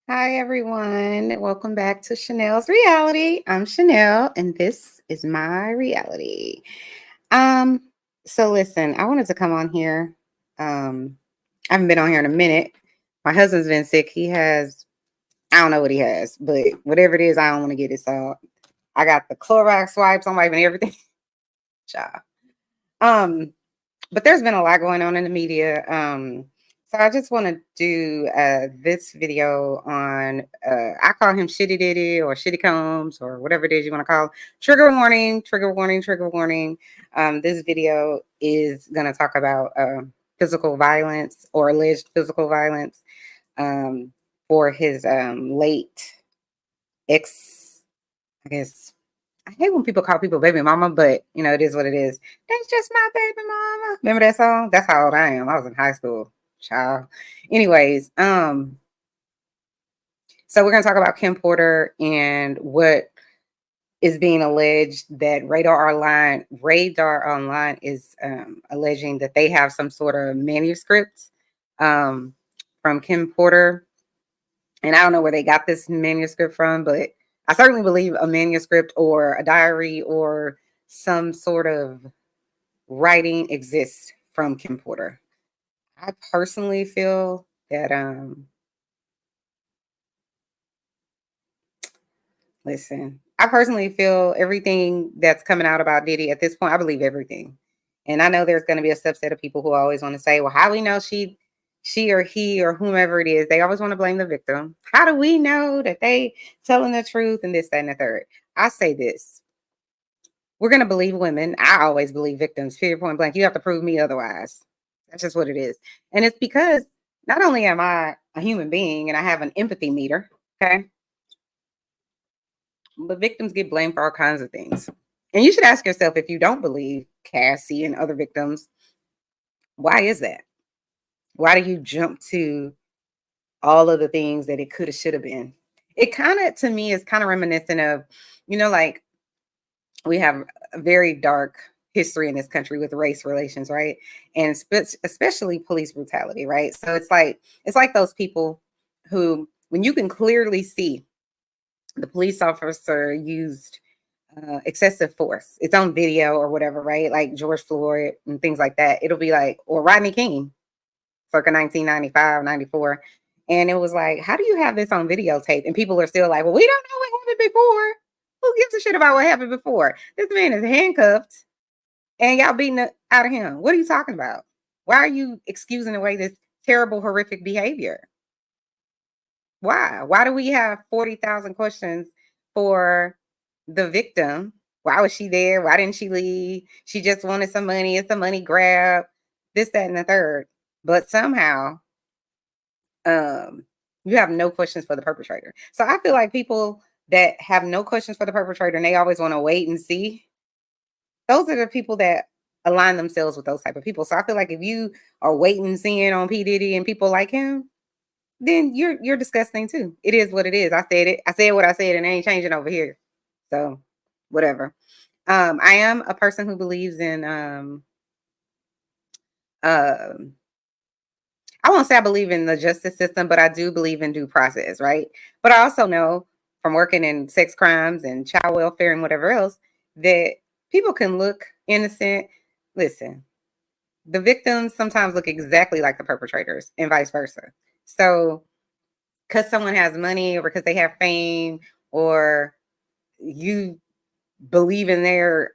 Hi, everyone. Welcome back to Chanel's Reality. I'm Chanel, and this is my reality. Um, so listen, I wanted to come on here. I haven't been on here in a minute. My husband's been sick. I don't know what he has, but whatever it is, I don't want to get it. So I got the Clorox wipes. I'm wiping everything. Child. Um, but there's been a lot going on in the media. So I just want to do this video on I call him Shitty Diddy or Shitty Combs or whatever it is you want to call. Trigger warning, trigger warning, trigger warning. This video is going to talk about physical violence or alleged physical violence um, for his late ex, I guess. I hate when people call people baby mama, but it is what it is. That's just my baby mama. Remember that song? That's how old I am. I was in high school, child. Anyways, so we're gonna talk about Kim Porter and what is being alleged that Radar Online is alleging that they have some sort of manuscripts um, from Kim Porter. And I don't know where they got this manuscript from, but I certainly believe a manuscript or a diary or some sort of writing exists from Kim Porter. I personally feel that listen, I personally feel everything that's coming out about Diddy at this point, I believe everything. And I know there's going to be a subset of people who always want to say, well, how do we know she or he or whomever it is, they always want to blame the victim. How do we know that they telling the truth and this, that, and the third? I say this. We're going to believe women. I always believe victims, period, point blank. You have to prove me otherwise. That's just what it is. And it's because not only am I a human being and I have an empathy meter, okay, but victims get blamed for all kinds of things. And you should ask yourself, if you don't believe Cassie and other victims, why is that? Why do you jump to all of the things that it could have, should have been? It kind of, to me, is kind of reminiscent of, like we have a very dark history in this country with race relations, right? And especially police brutality, right? So it's like those people who, when you can clearly see the police officer used excessive force, it's on video or whatever, right? Like George Floyd and things like that. It'll be like, or Rodney King, circa 1995, 94. And it was like, how do you have this on videotape? And people are still like, well, we don't know what happened before. Who gives a shit about what happened before? This man is handcuffed and y'all beating it out of him. What are you talking about? Why are you excusing away this terrible, horrific behavior? Why? Why do we have 40,000 questions for the victim? Why was she there? Why didn't she leave? She just wanted some money. It's a money grab. This, that, and the third. But somehow, you have no questions for the perpetrator. So I feel like people that have no questions for the perpetrator and they always want to wait and see, those are the people that align themselves with those type of people. So I feel like if you are waiting and seeing on P. Diddy and people like him, then you're disgusting too. It is what it is. I said it. I said what I said, and it ain't changing over here. So whatever. I am a person who believes in um I won't say I believe in the justice system, but I do believe in due process, right? But I also know from working in sex crimes and child welfare and whatever else that people can look innocent. Listen, the victims sometimes look exactly like the perpetrators and vice versa. So, because someone has money or because they have fame or you believe in their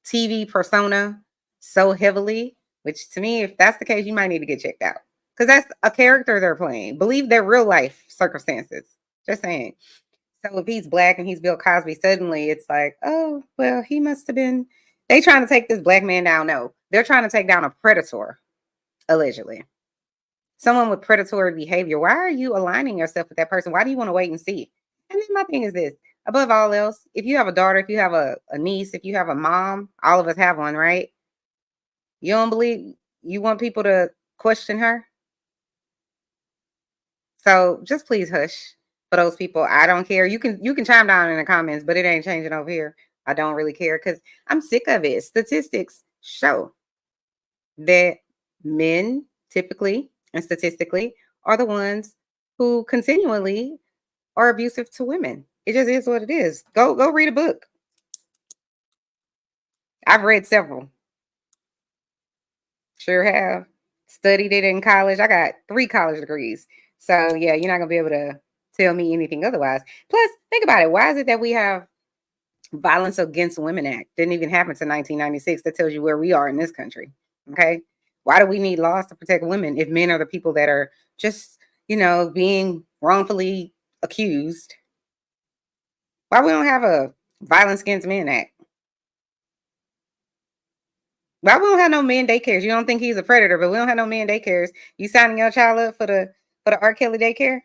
TV persona so heavily, which to me, if that's the case, you might need to get checked out because that's a character they're playing. Believe their real life circumstances. Just saying. So if he's black and he's Bill Cosby, suddenly it's like, oh, well, he must have been. They trying to take this black man down. No, they're trying to take down a predator, allegedly. Someone with predatory behavior. Why are you aligning yourself with that person? Why do you want to wait and see? And then my thing is this, above all else, if you have a daughter, if you have a niece, if you have a mom, all of us have one, right? You don't believe, you want people to question her? So just please hush for those people. I don't care. You can chime down in the comments, but it ain't changing over here. I don't really care because I'm sick of it. Statistics show that men typically and statistically are the ones who continually are abusive to women. It just is what it is. Go read a book. I've read several. Sure have. Studied it in college. I got 3 college degrees. So yeah, you're not gonna be able to tell me anything otherwise. Plus, think about it. Why is it that we have Violence Against Women Act? Didn't even happen to 1996. That tells you where we are in this country. Okay. Why do we need laws to protect women if men are the people that are just, being wrongfully accused? Why we don't have a Violence Against Men Act? Why we don't have no men daycares? You don't think he's a predator, but we don't have no men daycares. You signing your child up for the R. Kelly daycare?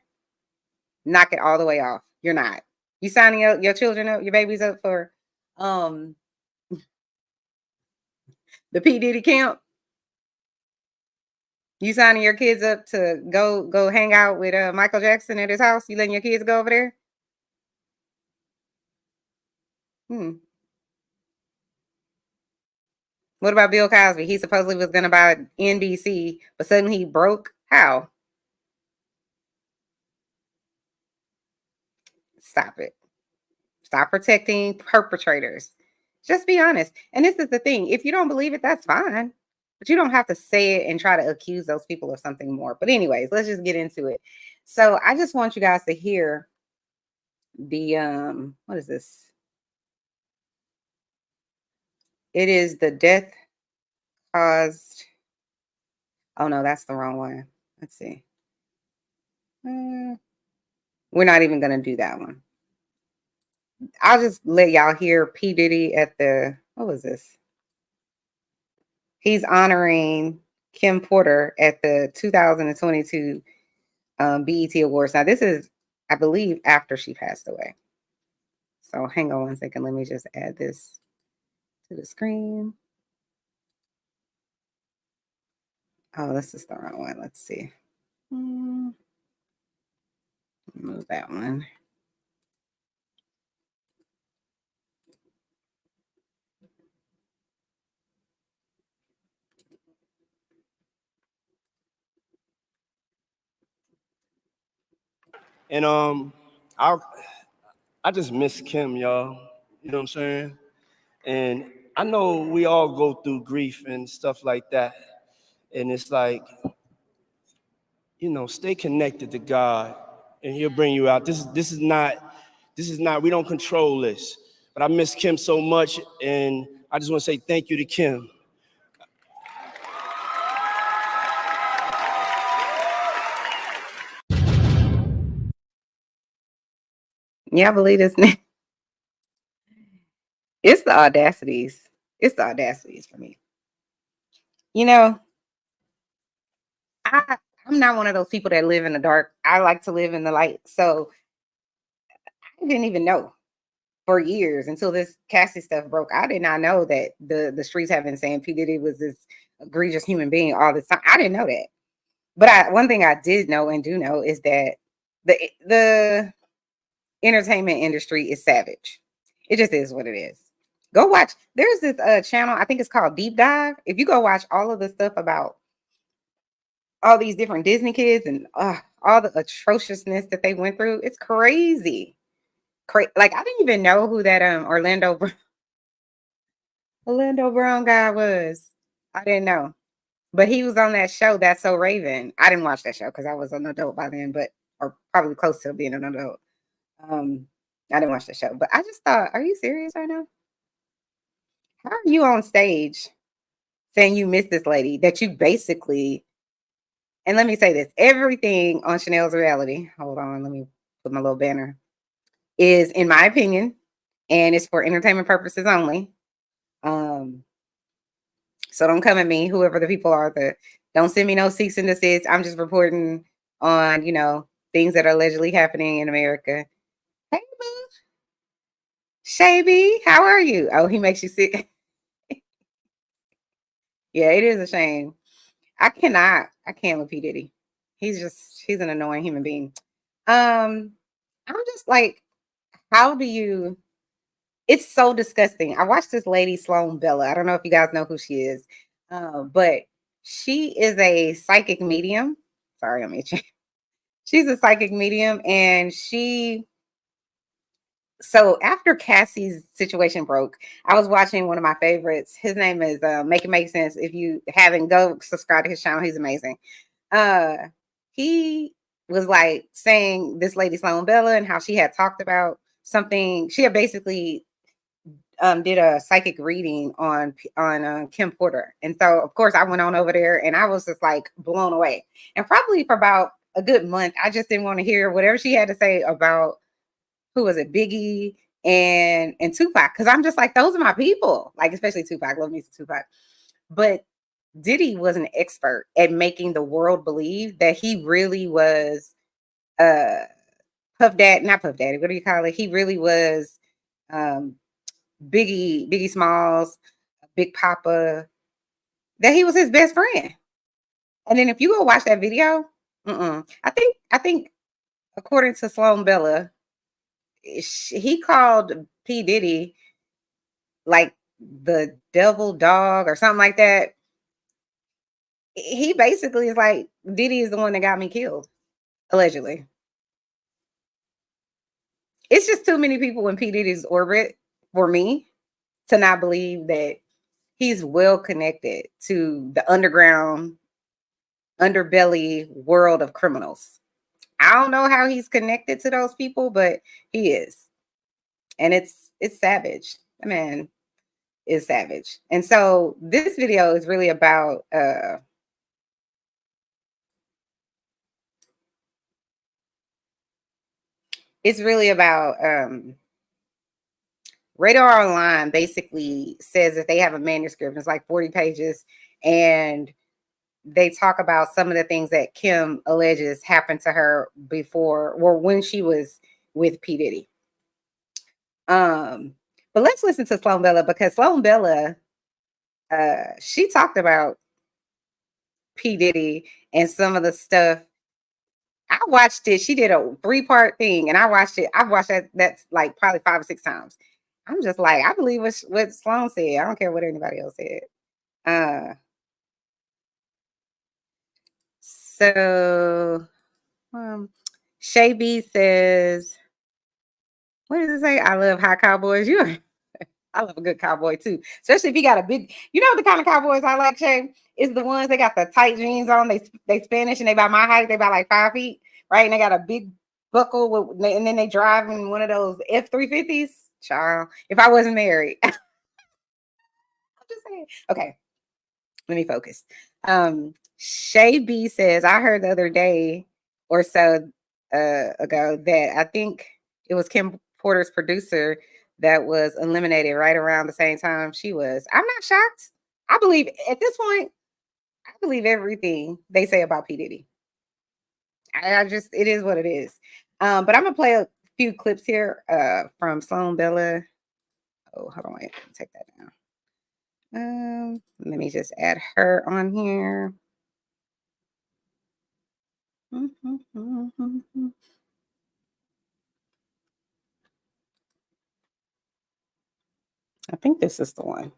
Knock it all the way off. You're not. You signing your children up, your babies up for um the P. Diddy camp? You signing your kids up to go hang out with Michael Jackson at his house? You letting your kids go over there? Hmm. What about Bill Cosby? He supposedly was going to buy NBC, but suddenly he broke. How? Stop it. Stop protecting perpetrators. Just be honest. And this is the thing. If you don't believe it, that's fine. But you don't have to say it and try to accuse those people of something more. But anyways, let's just get into it. So I just want you guys to hear the what is this? It is the death caused. Oh no, that's the wrong one. Let's see. We're not even gonna do that one. I'll just let y'all hear P. Diddy at what was this? He's honoring Kim Porter at the 2022 BET Awards. Now, this is, I believe, after she passed away. So hang on one second. Let me just add this to the screen. Oh, this is the wrong one. Let's see. Move that one. And I just miss Kim, y'all. You know what I'm saying? And I know we all go through grief and stuff like that. And it's like, stay connected to God and he'll bring you out. This is not, we don't control this. But I miss Kim so much, and I just want to say thank you to Kim. Yeah, I believe this. It's the audacities. It's the audacities for me. I'm not one of those people that live in the dark. I like to live in the light. So I didn't even know for years until this Cassie stuff broke. I did not know that the streets have been saying P. Diddy was this egregious human being all this time. I didn't know that. But one thing I did know and do know is that the entertainment industry is savage. It just is what it is. Go watch. There's this channel, I think it's called Deep Dive. If you go watch all of the stuff about all these different Disney kids and all the atrociousness that they went through, it's crazy. Like I didn't even know who that Orlando Brown guy was. I didn't know. But he was on that show, That's So Raven. I didn't watch that show because I was an adult by then, or probably close to being an adult. I didn't watch the show, but I just thought, are you serious right now? How are you on stage saying you miss this lady that you basically, and let me say this, everything on Chanel's reality, hold on, let me put my little banner, is in my opinion, and it's for entertainment purposes only. So don't come at me, whoever the people are that don't send me no cease and desist. I'm just reporting on, things that are allegedly happening in America. Hey, boo. Shabby, how are you? Oh, he makes you sick. Yeah, it is a shame. I can't with P. Diddy. He's an annoying human being. I'm just like, how do you, it's so disgusting. I watched this lady, Sloan Bella. I don't know if you guys know who she is, but she is a psychic medium. Sorry, I'm itching. She's a psychic medium, and so after Cassie's situation broke, I was watching one of my favorites. His name is Make It Make Sense. If you haven't, go subscribe to his channel. He's amazing. He was like saying this lady Sloan Bella and how she had talked about something. She had basically did a psychic reading on Kim Porter. And so of course I went on over there and I was just like blown away. And probably for about a good month, I just didn't want to hear whatever she had to say about, who was it, Biggie and Tupac, because I'm just like, those are my people. Like, especially Tupac. Love me some Tupac. But Diddy was an expert at making the world believe that he really was Puff Daddy, not Puff Daddy, what do you call it? He really was Biggie Smalls, Big Papa, that he was his best friend. And then if you go watch that video, I think according to Sloan Bella, he called P. Diddy like the devil dog or something like that. He basically is like, Diddy is the one that got me killed, allegedly. It's just too many people in P. Diddy's orbit for me to not believe that he's well connected to the underground, underbelly world of criminals. I don't know how he's connected to those people, but he is. And it's savage. Man is savage. And so this video is really about Radar Online basically says that they have a manuscript. It's like 40 pages, and they talk about some of the things that Kim alleges happened to her before, or when she was with P. Diddy. But let's listen to Sloan Bella, because Sloan Bella, she talked about P. Diddy and some of the stuff. I watched it. She did a 3-part thing, and I watched it. I've watched that's like probably 5 or 6 times. I'm just like, I believe what Sloan said. I don't care what anybody else said. So Shay B says, what does it say? I love hot cowboys. I love a good cowboy too, especially if you got a big, you know, the kind of cowboys I like, Shay, is the ones they got the tight jeans on. They Spanish and they about my height. They about like 5 feet, right? And they got a big buckle and then they drive in one of those F-350s. Child, if I wasn't married, I'm just saying. Okay, let me focus. Shay B says, I heard the other day or so ago that I think it was Kim Porter's producer that was eliminated right around the same time she was. I'm not shocked. I believe at this point, I believe everything they say about P. Diddy. It is what it is. But I'm gonna play a few clips here from Sloan Bella. Oh, hold on, wait, take that down. Let me just add her on here. I think this is the one.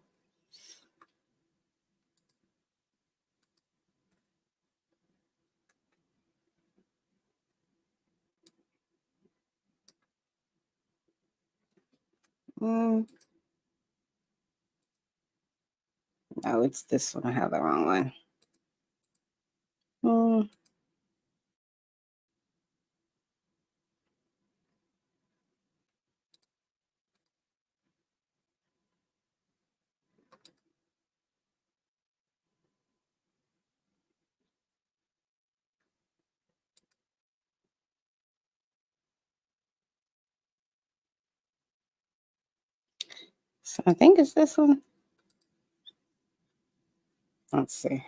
No, it's this one. I have the wrong one. So I think it's this one. Let's see.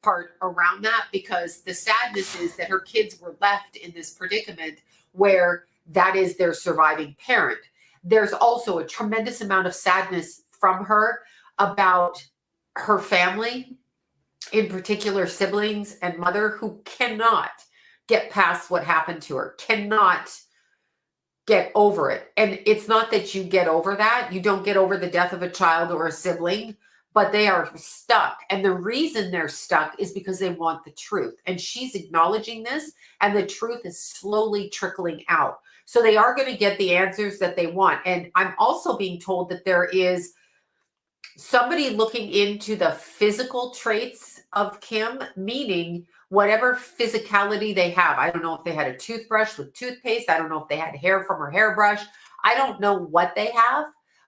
Part around that, because the sadness is that her kids were left in this predicament where that is their surviving parent. There's also a tremendous amount of sadness from her about her family, in particular siblings and mother, who cannot get past what happened to her, cannot get over it. And it's not that you get over that. You don't get over the death of a child or a sibling, but they are stuck. And the reason they're stuck is because they want the truth. And she's acknowledging this, and the truth is slowly trickling out. So they are going to get the answers that they want. And I'm also being told that there is somebody looking into the physical traits of Kim, meaning whatever physicality they have. I don't know if they had a toothbrush with toothpaste. I don't know if they had hair from her hairbrush. I don't know what they have,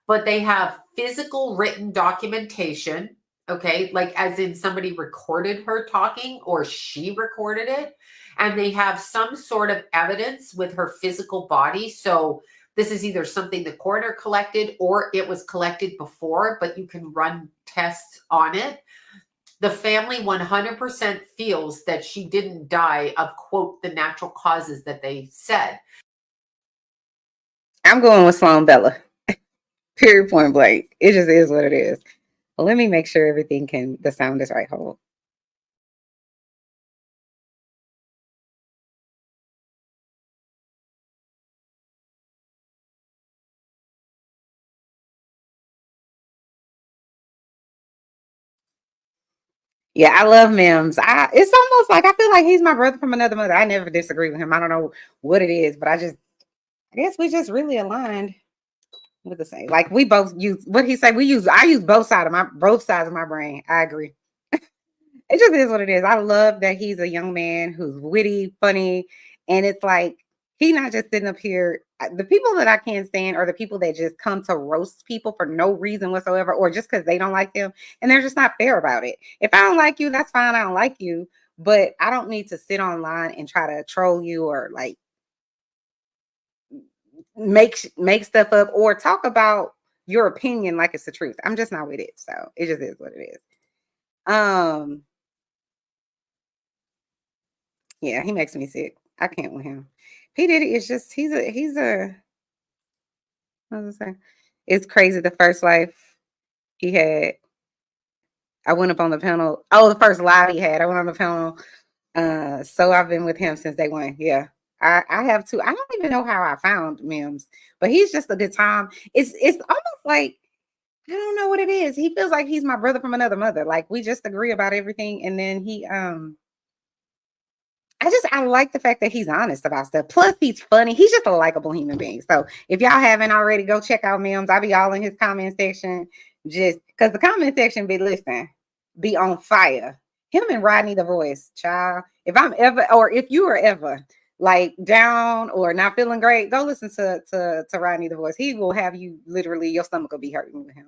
but they have physical written documentation. Okay. Like as in somebody recorded her talking or she recorded it. And they have some sort of evidence with her physical body. So this is either something the coroner collected or it was collected before, but you can run tests on it. The family 100% feels that she didn't die of, quote, the natural causes that they said. I'm going with Sloan Bella. Period, point blank. It just is what it is. Well, let me make sure everything the sound is right. Hold. Yeah, I love Mims. It's almost like I feel like he's my brother from another mother. I never disagree with him. I don't know what it is, but I guess we just really aligned with the same. Like we both use what he said. I use both sides of my brain. I agree. It just is what it is. I love that he's a young man who's witty, funny, and it's like he's not just sitting up here. The people that I can't stand are the people that just come to roast people for no reason whatsoever, or just because they don't like them, and they're just not fair about it. If I don't like you, that's fine. I don't like you, but I don't need to sit online and try to troll you or like make stuff up or talk about your opinion like it's the truth. I'm just not with it. So it just is what it is. Yeah, he makes me sick. I can't with him. P. Diddy is just he's a what was I saying? It's crazy the first life he had. I went up on the panel. Oh, the first live he had. I went on the panel. So I've been with him since day one. Yeah. I have too. I don't even know how I found Mims, but he's just a good time. It's almost like I don't know what it is. He feels like he's my brother from another mother. Like we just agree about everything, and then he I like the fact that he's honest about stuff. Plus, he's funny. He's just a likable human being. So if y'all haven't already, go check out Mims. I'll be all in his comment section, just because the comment section be on fire. Him and Rodney the Voice, child. If you are ever like down or not feeling great, go listen to Rodney the Voice. He will have you literally, your stomach will be hurting with him.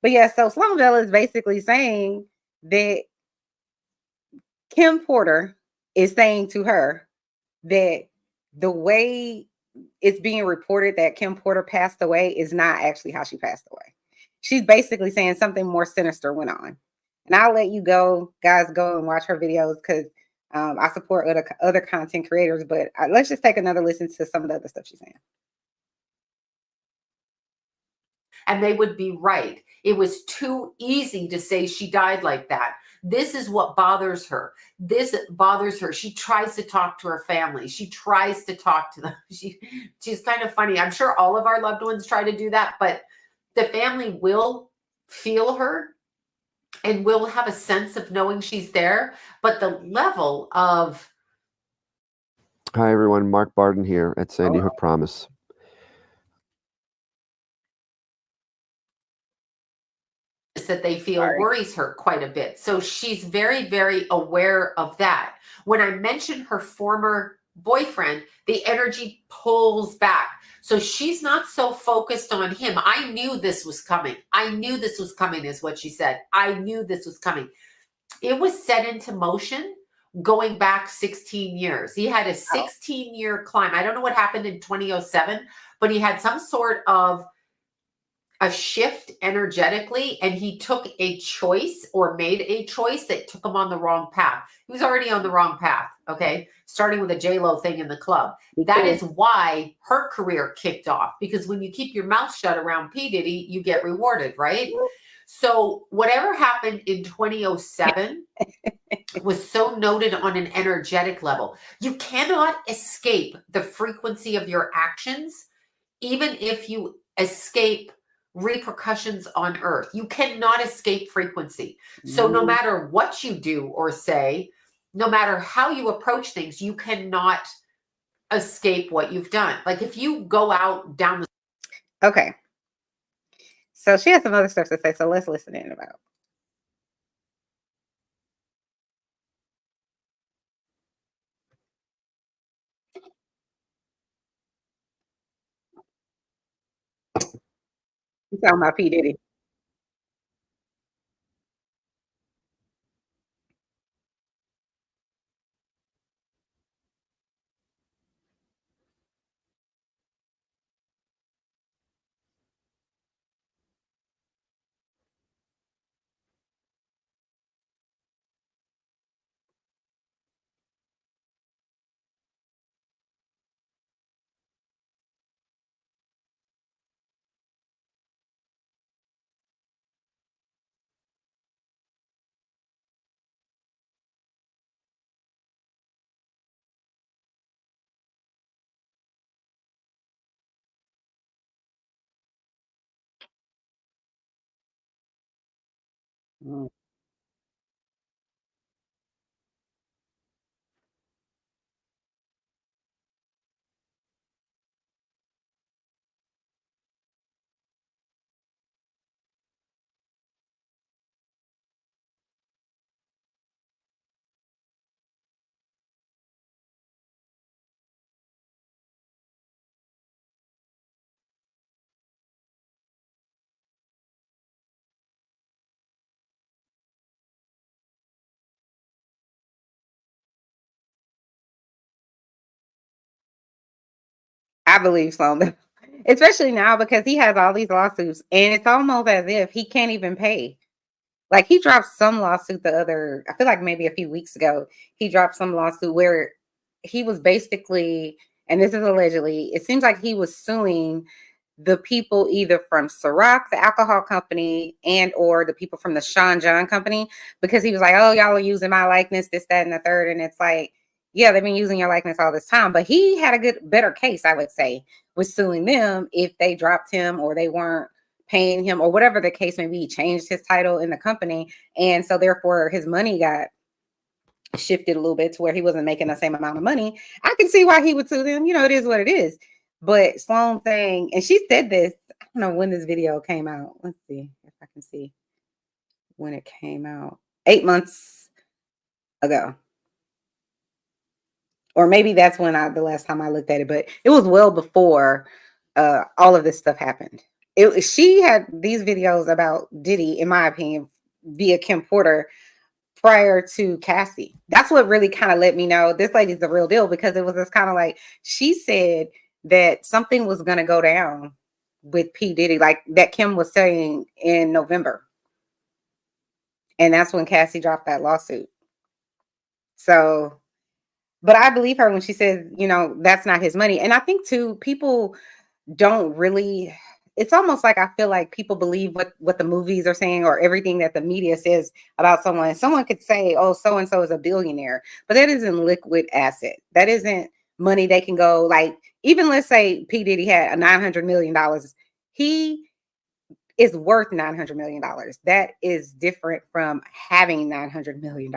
But yeah, so Sloan Bell is basically saying that Kim Porter is saying to her that the way it's being reported that Kim Porter passed away is not actually how she passed away. She's basically saying something more sinister went on. And I'll let you guys go and watch her videos because I support other content creators. But let's just take another listen to some of the other stuff she's saying. And they would be right. It was too easy to say she died like that. This is what bothers her. This bothers her. She tries to talk to her family. She tries to talk to them. She's kind of funny. I'm sure all of our loved ones try to do that, but the family will feel her and will have a sense of knowing she's there. But the level of... Hi, everyone. Mark Barden here at Sandy Hook Promise. that they feel worries her quite a bit. So she's very, very aware of that. When I mention her former boyfriend, the energy pulls back. So she's not so focused on him. I knew this was coming. I knew this was coming is what she said. I knew this was coming. It was set into motion going back 16 years. He had a 16-year climb. I don't know what happened in 2007, but he had some sort of a shift energetically, and he took a choice or made a choice that took him on the wrong path. He was already on the wrong path, okay? Starting with a J-Lo thing in the club. That is why her career kicked off, because when you keep your mouth shut around P. Diddy, you get rewarded, right? So whatever happened in 2007 was so noted on an energetic level. You cannot escape the frequency of your actions, even if you escape repercussions on earth. You cannot escape frequency. So no matter what you do or say, no matter how you approach things, you cannot escape what you've done. Like if you go out down the Okay. So she has some other stuff to say, so let's listen in about. You talking about P. Diddy. Mm. I believe so, especially now because he has all these lawsuits, and it's almost as if he can't even pay. Like he dropped some lawsuit I feel like maybe a few weeks ago, he dropped some lawsuit where he was basically, and this is allegedly, it seems like he was suing the people either from Ciroc, the alcohol company, and or the people from the Sean John company, because he was like, oh, y'all are using my likeness, this, that, and the third. And it's like, yeah, they've been using your likeness all this time. But he had a better case, I would say, with suing them if they dropped him or they weren't paying him or whatever the case may be. He changed his title in the company. And so therefore his money got shifted a little bit to where he wasn't making the same amount of money. I can see why he would sue them. You know, it is what it is. But Sloan saying, and she said this, I don't know when this video came out. Let's see if I can see when it came out. 8 months ago. Or maybe that's when the last time I looked at it, but it was well before all of this stuff happened. She had these videos about Diddy, in my opinion, via Kim Porter prior to Cassie. That's what really kind of let me know this lady's the real deal, because it was just kind of like she said that something was going to go down with P. Diddy, like that Kim was saying in November. And that's when Cassie dropped that lawsuit. So, but I believe her when she says, you know, that's not his money. And I think too, people don't really, it's almost like I feel like people believe what the movies are saying or everything that the media says about someone. Someone could say, oh, so-and-so is a billionaire, but that isn't liquid asset. That isn't money they can go, like, even let's say P. Diddy had a $900 million. He is worth $900 million. That is different from having $900 million.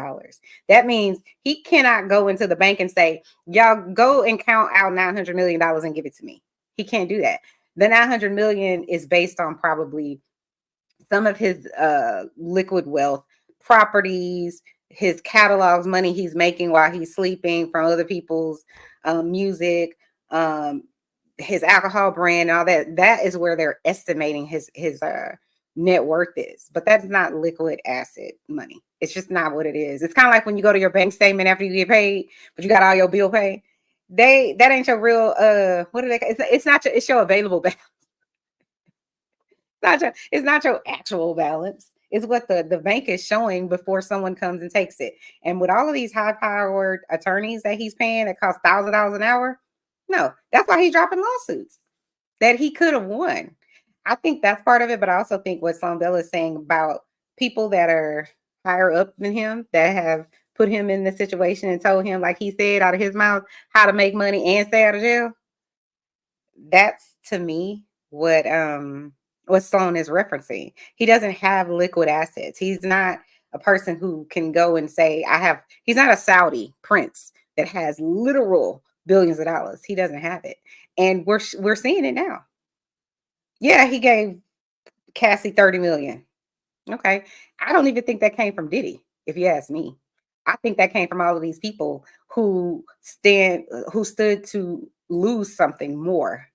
That means he cannot go into the bank and say, y'all go and count out $900 million and give it to me. He can't do that. The 900 million is based on probably some of his liquid wealth, properties, his catalogs, money he's making while he's sleeping from other people's music, his alcohol brand, and all that. That is where they're estimating his net worth is. But that's not liquid asset money. It's just not what it is. It's kind of like when you go to your bank statement after you get paid, but you got all your bill paid. That ain't your real what do they, it's not your, it's your available balance. It's not your actual balance. It's what the bank is showing before someone comes and takes it. And with all of these high-powered attorneys that he's paying that cost $1,000 an hour, no, that's why he's dropping lawsuits that he could have won. I think that's part of it, but I also think what Sloan Bell is saying about people that are higher up than him that have put him in the situation and told him, like he said out of his mouth, how to make money and stay out of jail. That's to me what what Sloan is referencing. He doesn't have liquid assets. He's not a person who can go and say, he's not a Saudi prince that has literal billions of dollars. He doesn't have it. And we're seeing it now. Yeah, he gave Cassie 30 million. Okay. I don't even think that came from Diddy, if you ask me. I think that came from all of these people who stood to lose something more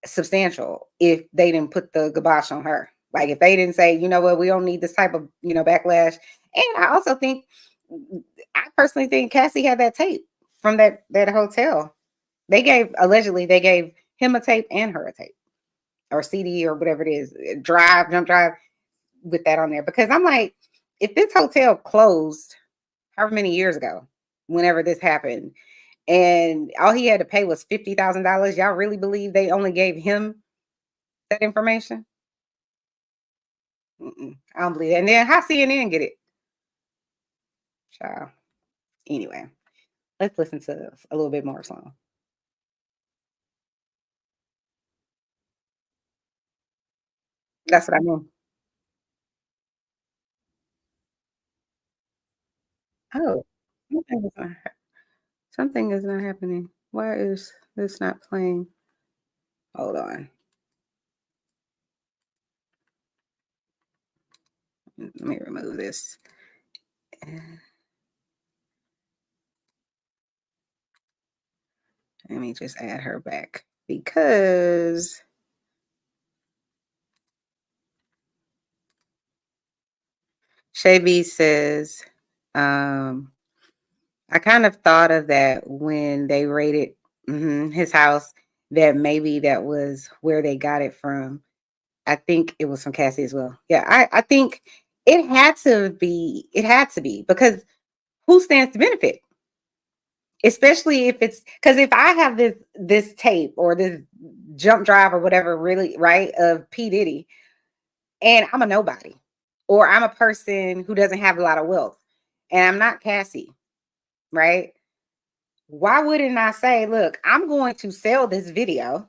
substantial if they didn't put the kibosh on her. Like if they didn't say, you know what, we don't need this type of, backlash. And I also think, I personally think Cassie had that tape from that hotel. Allegedly they gave him a tape and her a tape or CD or whatever it is, jump drive with that on there. Because I'm like, if this hotel closed however many years ago, whenever this happened, and all he had to pay was $50,000, y'all really believe they only gave him that information? I don't believe that. And then how CNN get it? Child. Anyway, let's listen to a little bit more song. That's what I mean. Oh, something is not happening. Why is this not playing? Hold on. Let me remove this. Let me just add her back because Shay B says, I kind of thought of that when they raided his house, that maybe that was where they got it from. I think it was from Cassie as well. Yeah, I think it had to be because who stands to benefit? Especially if it's because if I have this tape or this jump drive or whatever, really, right, of P. Diddy, and I'm a nobody, or I'm a person who doesn't have a lot of wealth, and I'm not Cassie, right? Why wouldn't I say, look, I'm going to sell this video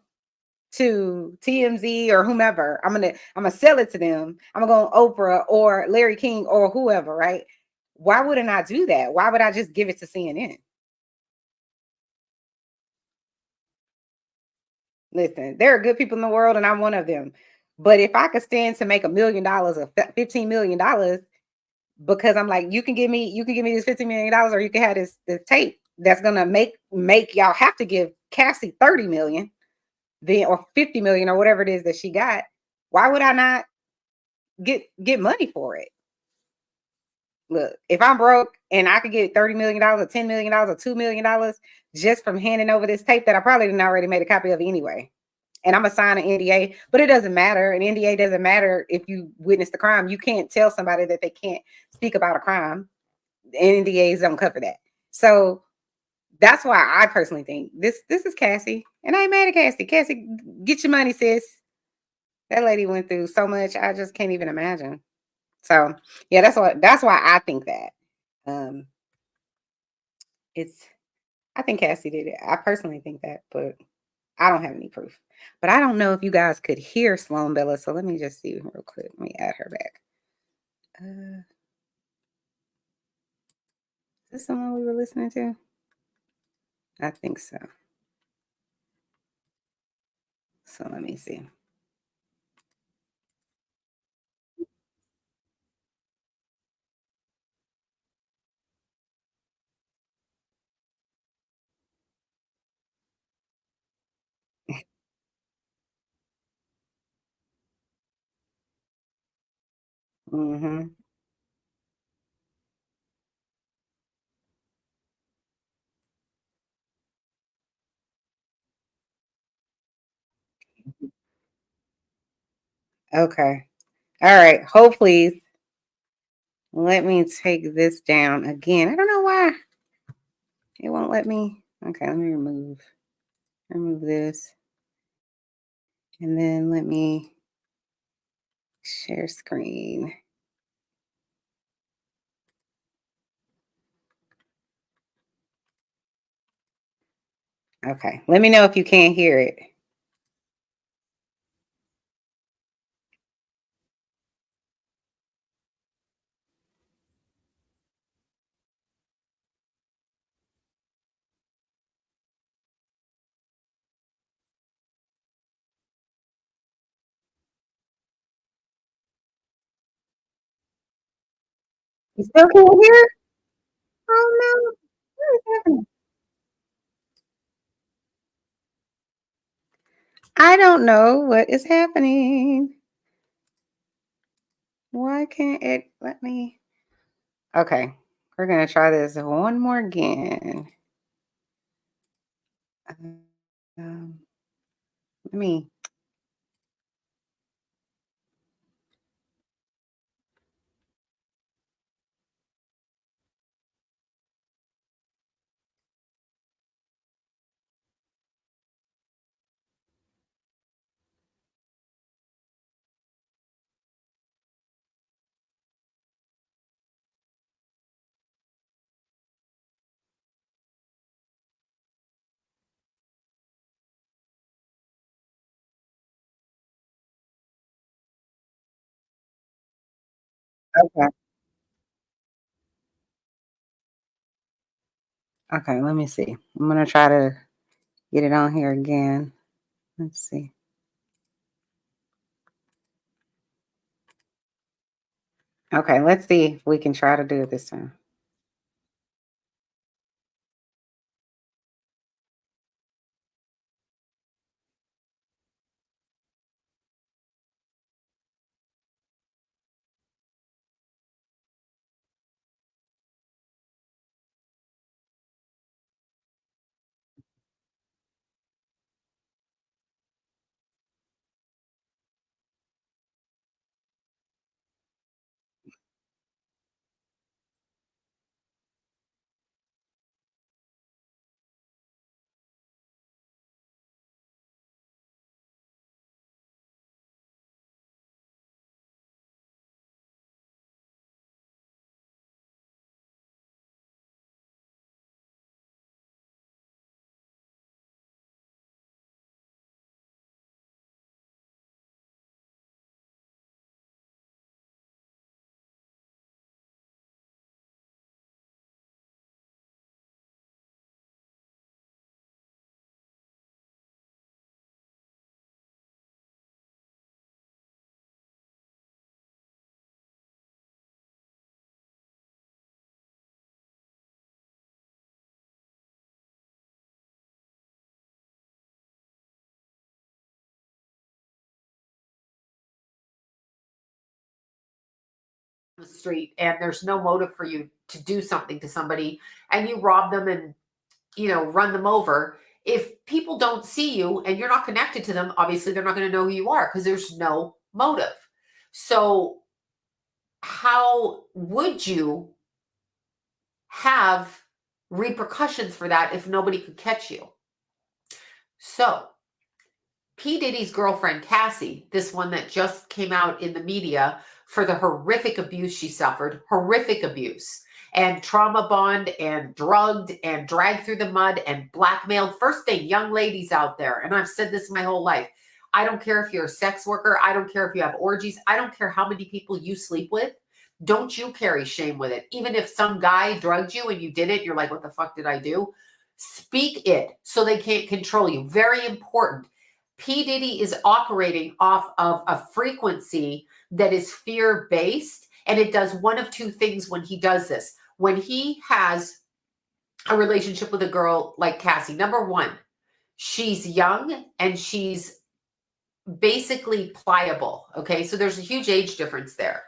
to TMZ or whomever. I'm gonna sell it to them. I'm gonna go on Oprah or Larry King or whoever, right? Why wouldn't I do that? Why would I just give it to CNN? Listen, there are good people in the world, and I'm one of them. But if I could stand to make $1 million or $15 million, because I'm like, you can give me this $15 million, or you can have this tape that's gonna make y'all have to give Cassie 30 million, then or 50 million or whatever it is that she got. Why would I not get money for it? Look, if I'm broke and I could get $30 million or $10 million or $2 million just from handing over this tape that I probably didn't already made a copy of anyway. And I'm gonna sign an NDA, but it doesn't matter. An NDA doesn't matter if you witness the crime. You can't tell somebody that they can't speak about a crime. NDAs don't cover that. So that's why I personally think this is Cassie. And I ain't mad at Cassie. Cassie, get your money, sis. That lady went through so much, I just can't even imagine. So yeah, that's why I think that. I think Cassie did it. I personally think that, but I don't have any proof. But I don't know if you guys could hear Sloan Bella. So let me just see real quick. Let me add her back. Is this someone we were listening to? I think so. So let me see. Mm-hmm. Okay. All right. Hopefully, let me take this down again. I don't know why it won't let me. Okay, let me remove this. And then let me share screen. Okay. Let me know if you can't hear it. You still can't hear? Oh no. What is happening? I don't know what is happening. Why can't it let me? Okay, we're gonna try this one more again. Um, let me. Okay, okay, let me see. I'm gonna try to get it on here again. Let's see. Okay, let's see if we can try to do it this time. The street and there's no motive for you to do something to somebody and you rob them and run them over. If people don't see you and you're not connected to them, obviously they're not going to know who you are because there's no motive. So how would you have repercussions for that if nobody could catch you? So P. Diddy's girlfriend, Cassie, this one that just came out in the media for the horrific abuse she suffered, horrific abuse, and trauma bond and drugged and dragged through the mud and blackmailed. First thing, young ladies out there, and I've said this my whole life, I don't care if you're a sex worker. I don't care if you have orgies. I don't care how many people you sleep with. Don't you carry shame with it. Even if some guy drugged you and you did it, you're like, what the fuck did I do? Speak it so they can't control you. Very important. P. Diddy is operating off of a frequency that is fear-based, and it does one of two things when he does this. When he has a relationship with a girl like Cassie, number one, she's young and she's basically pliable, okay? So there's a huge age difference there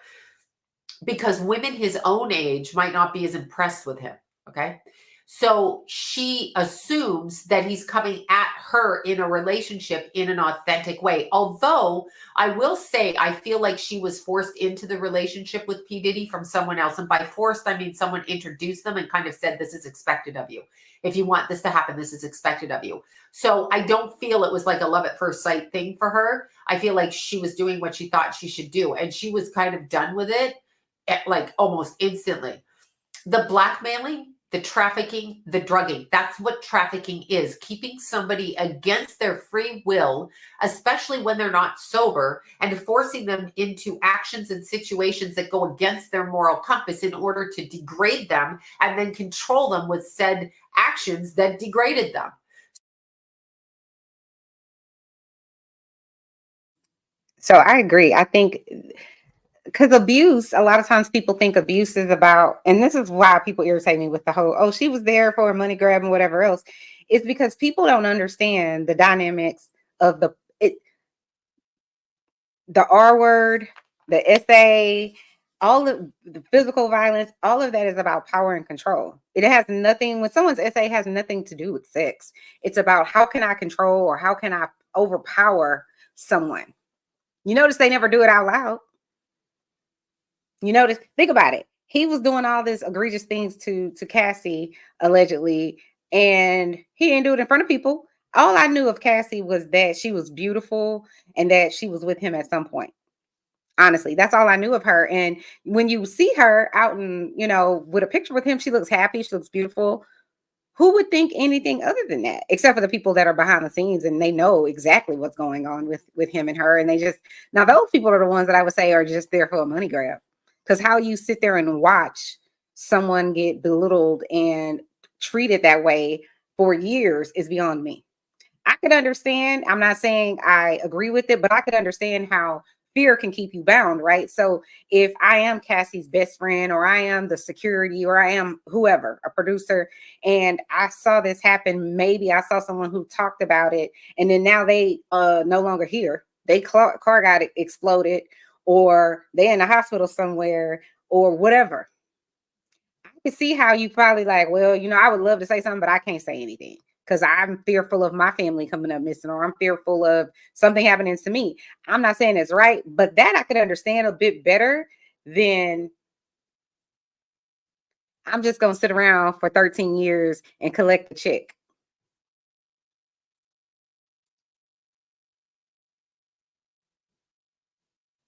because women his own age might not be as impressed with him, okay? So she assumes that he's coming at her in a relationship in an authentic way. Although I will say, I feel like she was forced into the relationship with P. Diddy from someone else. And by forced, I mean someone introduced them and kind of said, this is expected of you. If you want this to happen, this is expected of you. So I don't feel it was like a love at first sight thing for her. I feel like she was doing what she thought she should do. And she was kind of done with it like almost instantly. The blackmailing, the trafficking, the drugging. That's what trafficking is. Keeping somebody against their free will, especially when they're not sober, and forcing them into actions and situations that go against their moral compass in order to degrade them and then control them with said actions that degraded them. So I agree. I think because abuse, a lot of times people think abuse is about, and this is why people irritate me with the whole, oh, she was there for a money grab and whatever else. It's because people don't understand the dynamics of the R word, the SA, all of the physical violence, all of that is about power and control. It has nothing, when someone's SA has nothing to do with sex. It's about how can I control or how can I overpower someone. You notice they never do it out loud. You notice, think about it. He was doing all this egregious things to Cassie, allegedly, and he didn't do it in front of people. All I knew of Cassie was that she was beautiful and that she was with him at some point. Honestly, that's all I knew of her. And when you see her out and, with a picture with him, she looks happy. She looks beautiful. Who would think anything other than that, except for the people that are behind the scenes and they know exactly what's going on with him and her. And now those people are the ones that I would say are just there for a money grab. Because how you sit there and watch someone get belittled and treated that way for years is beyond me. I could understand. I'm not saying I agree with it, but I could understand how fear can keep you bound, right? So if I am Cassie's best friend, or I am the security, or I am whoever, a producer, and I saw this happen, maybe I saw someone who talked about it, and then now they no longer here. They car got exploded, or they in the hospital somewhere, or whatever. I can see how you probably like, well, I would love to say something, but I can't say anything because I'm fearful of my family coming up missing, or I'm fearful of something happening to me. I'm not saying it's right, but that I could understand a bit better than I'm just going to sit around for 13 years and collect the check.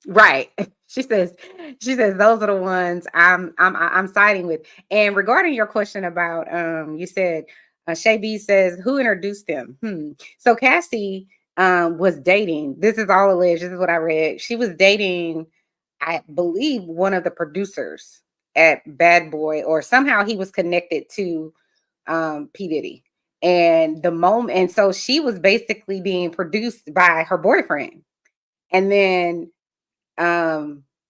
Right. She says those are the ones I'm siding with. And regarding your question about you said Shay B says who introduced them. So Cassie was dating. This is all alleged. This is what I read. She was dating, I believe, one of the producers at Bad Boy, or somehow he was connected to P. Diddy. And so she was basically being produced by her boyfriend. And then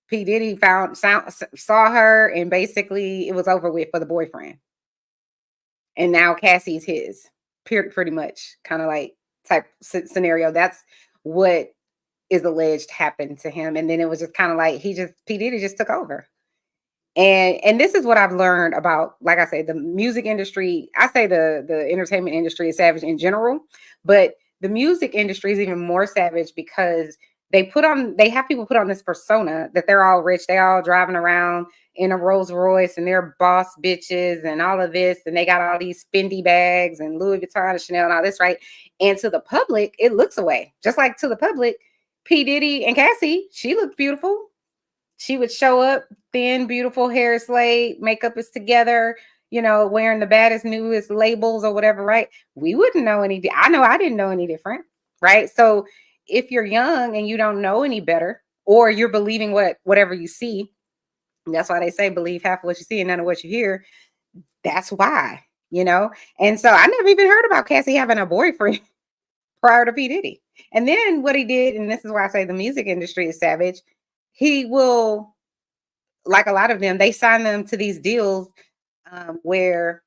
P. Diddy saw her, and basically it was over with for the boyfriend. And now Cassie's his, pretty much, kind of like type scenario. That's what is alleged happened to him. And then it was just kind of like P. Diddy just took over. And this is what I've learned about, like I say, the music industry. I say the entertainment industry is savage in general, but the music industry is even more savage because they have people put on this persona that they're all rich. They all driving around in a Rolls Royce and they're boss bitches and all of this. And they got all these Fendi bags and Louis Vuitton and Chanel and all this, right? And to the public, it looks away. Just like to the public, P. Diddy and Cassie, she looked beautiful. She would show up, thin, beautiful, hair is laid, makeup is together, wearing the baddest, newest labels or whatever, right? We wouldn't know any. I know I didn't know any different, right? So if you're young and you don't know any better, or you're believing whatever you see, that's why they say believe half of what you see and none of what you hear. That's why, And so I never even heard about Cassie having a boyfriend prior to P. Diddy. And then what he did, and this is why I say the music industry is savage, he will, like a lot of them, they sign them to these deals where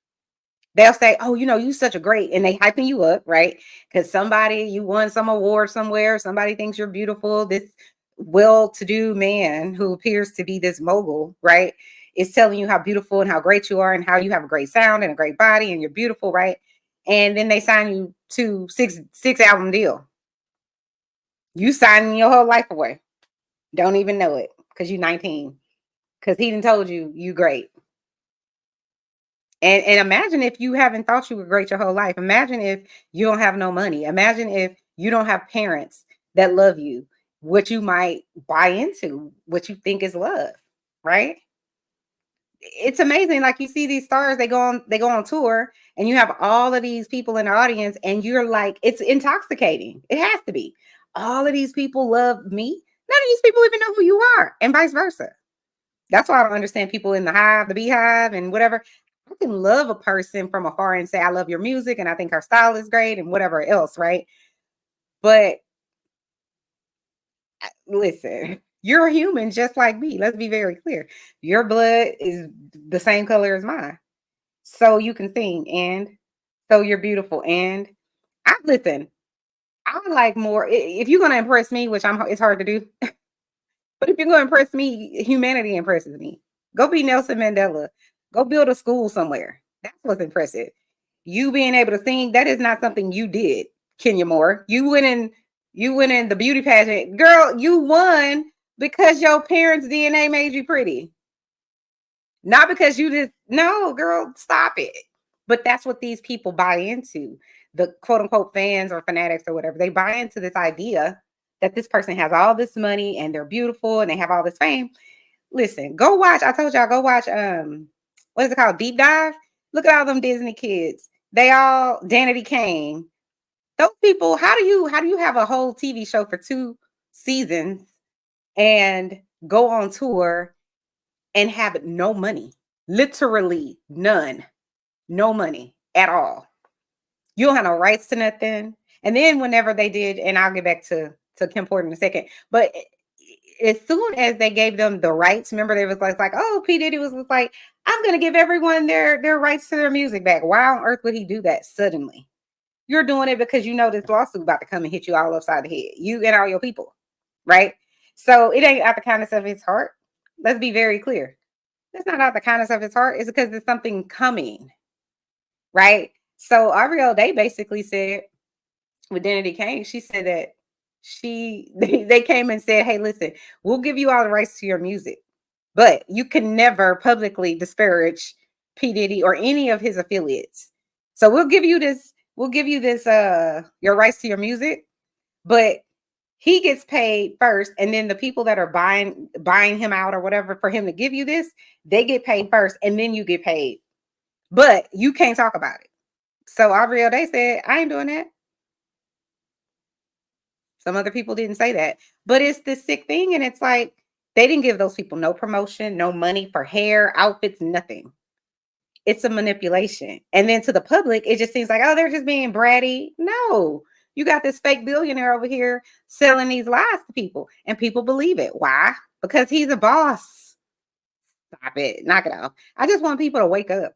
they'll say, oh, you such a great, and they hyping you up, right? Because you won some award somewhere, somebody thinks you're beautiful, this well-to-do man who appears to be this mogul, right, is telling you how beautiful and how great you are and how you have a great sound and a great body and you're beautiful, right? And then they sign you to six album deal. You signing your whole life away. Don't even know it because you're 19. Because he done told you great. And imagine if you haven't thought you were great your whole life. Imagine if you don't have no money. Imagine if you don't have parents that love you, what you might buy into, what you think is love, right? It's amazing. Like you see these stars, they go on tour and you have all of these people in the audience and you're like, it's intoxicating. It has to be. All of these people love me. None of these people even know who you are, and vice versa. That's why I don't understand people in the hive, the beehive, and whatever. I can love a person from afar and say, I love your music and I think her style is great and whatever else, right? But listen, You're a human just like me. Let's be very clear. Your blood is the same color as mine. So you can sing, and so you're beautiful. And I listen, I like more if you're gonna impress me, which it's hard to do, but if you're gonna impress me, humanity impresses me. Go be Nelson Mandela. Go build a school somewhere. That's what's impressive. You being able to sing, that is not something you did, Kenya Moore. You went in the beauty pageant. Girl, you won because your parents' DNA made you pretty. Not because you just, no, girl, stop it. But that's what these people buy into. The quote unquote fans or fanatics or whatever. They buy into this idea that this person has all this money and they're beautiful and they have all this fame. Listen, go watch. I told y'all, go watch what is it called? Deep Dive. Look at all them Disney kids. They all Danity Kane. Those people, how do you have a whole TV show for 2 seasons and go on tour and have no money? Literally none. No money at all. You don't have no rights to nothing. And then whenever they did, and I'll get back to Kempire in a second, but as soon as they gave them the rights, remember they was like, oh, P. Diddy was like, I'm gonna give everyone their rights to their music back. Why on earth would he do that suddenly? You're doing it because you know this lawsuit about to come and hit you all upside the head. You and all your people, right? So it ain't out the kindness of his heart. Let's be very clear. It's not out the kindness of his heart. It's because there's something coming, right? So Ariel, they basically said with Danity Kane, she said that they came and said, hey, listen, we'll give you all the rights to your music, but you can never publicly disparage P. Diddy or any of his affiliates. So we'll give you this, your rights to your music, but he gets paid first, and then the people that are buying him out or whatever for him to give you this, they get paid first, and then you get paid. But you can't talk about it. So Ariel, they said, I ain't doing that. Some other people didn't say that, but it's this sick thing. And it's like, they didn't give those people no promotion, no money for hair, outfits, nothing. It's a manipulation. And then to the public, it just seems like, oh, they're just being bratty. No, you got this fake billionaire over here selling these lies to people, and people believe it. Why? Because he's a boss. Stop it. Knock it off. I just want people to wake up.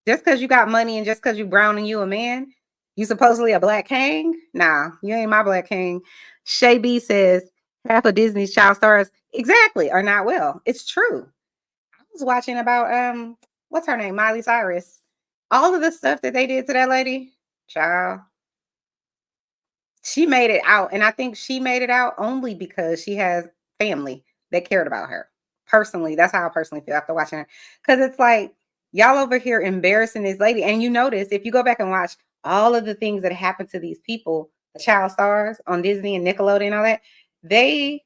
Just because you got money and just because you brown and you a man, you supposedly a black king? Nah, you ain't my black king. Shay B says half of Disney's child stars exactly are not well. It's true. I was watching about what's her name? Miley Cyrus. All of the stuff that they did to that lady, child. She made it out. And I think she made it out only because she has family that cared about her. Personally, that's how I personally feel after watching her. Because it's like, y'all over here embarrassing this lady. And you notice, if you go back and watch all of the things that happened to these people, the child stars on Disney and Nickelodeon and all that, they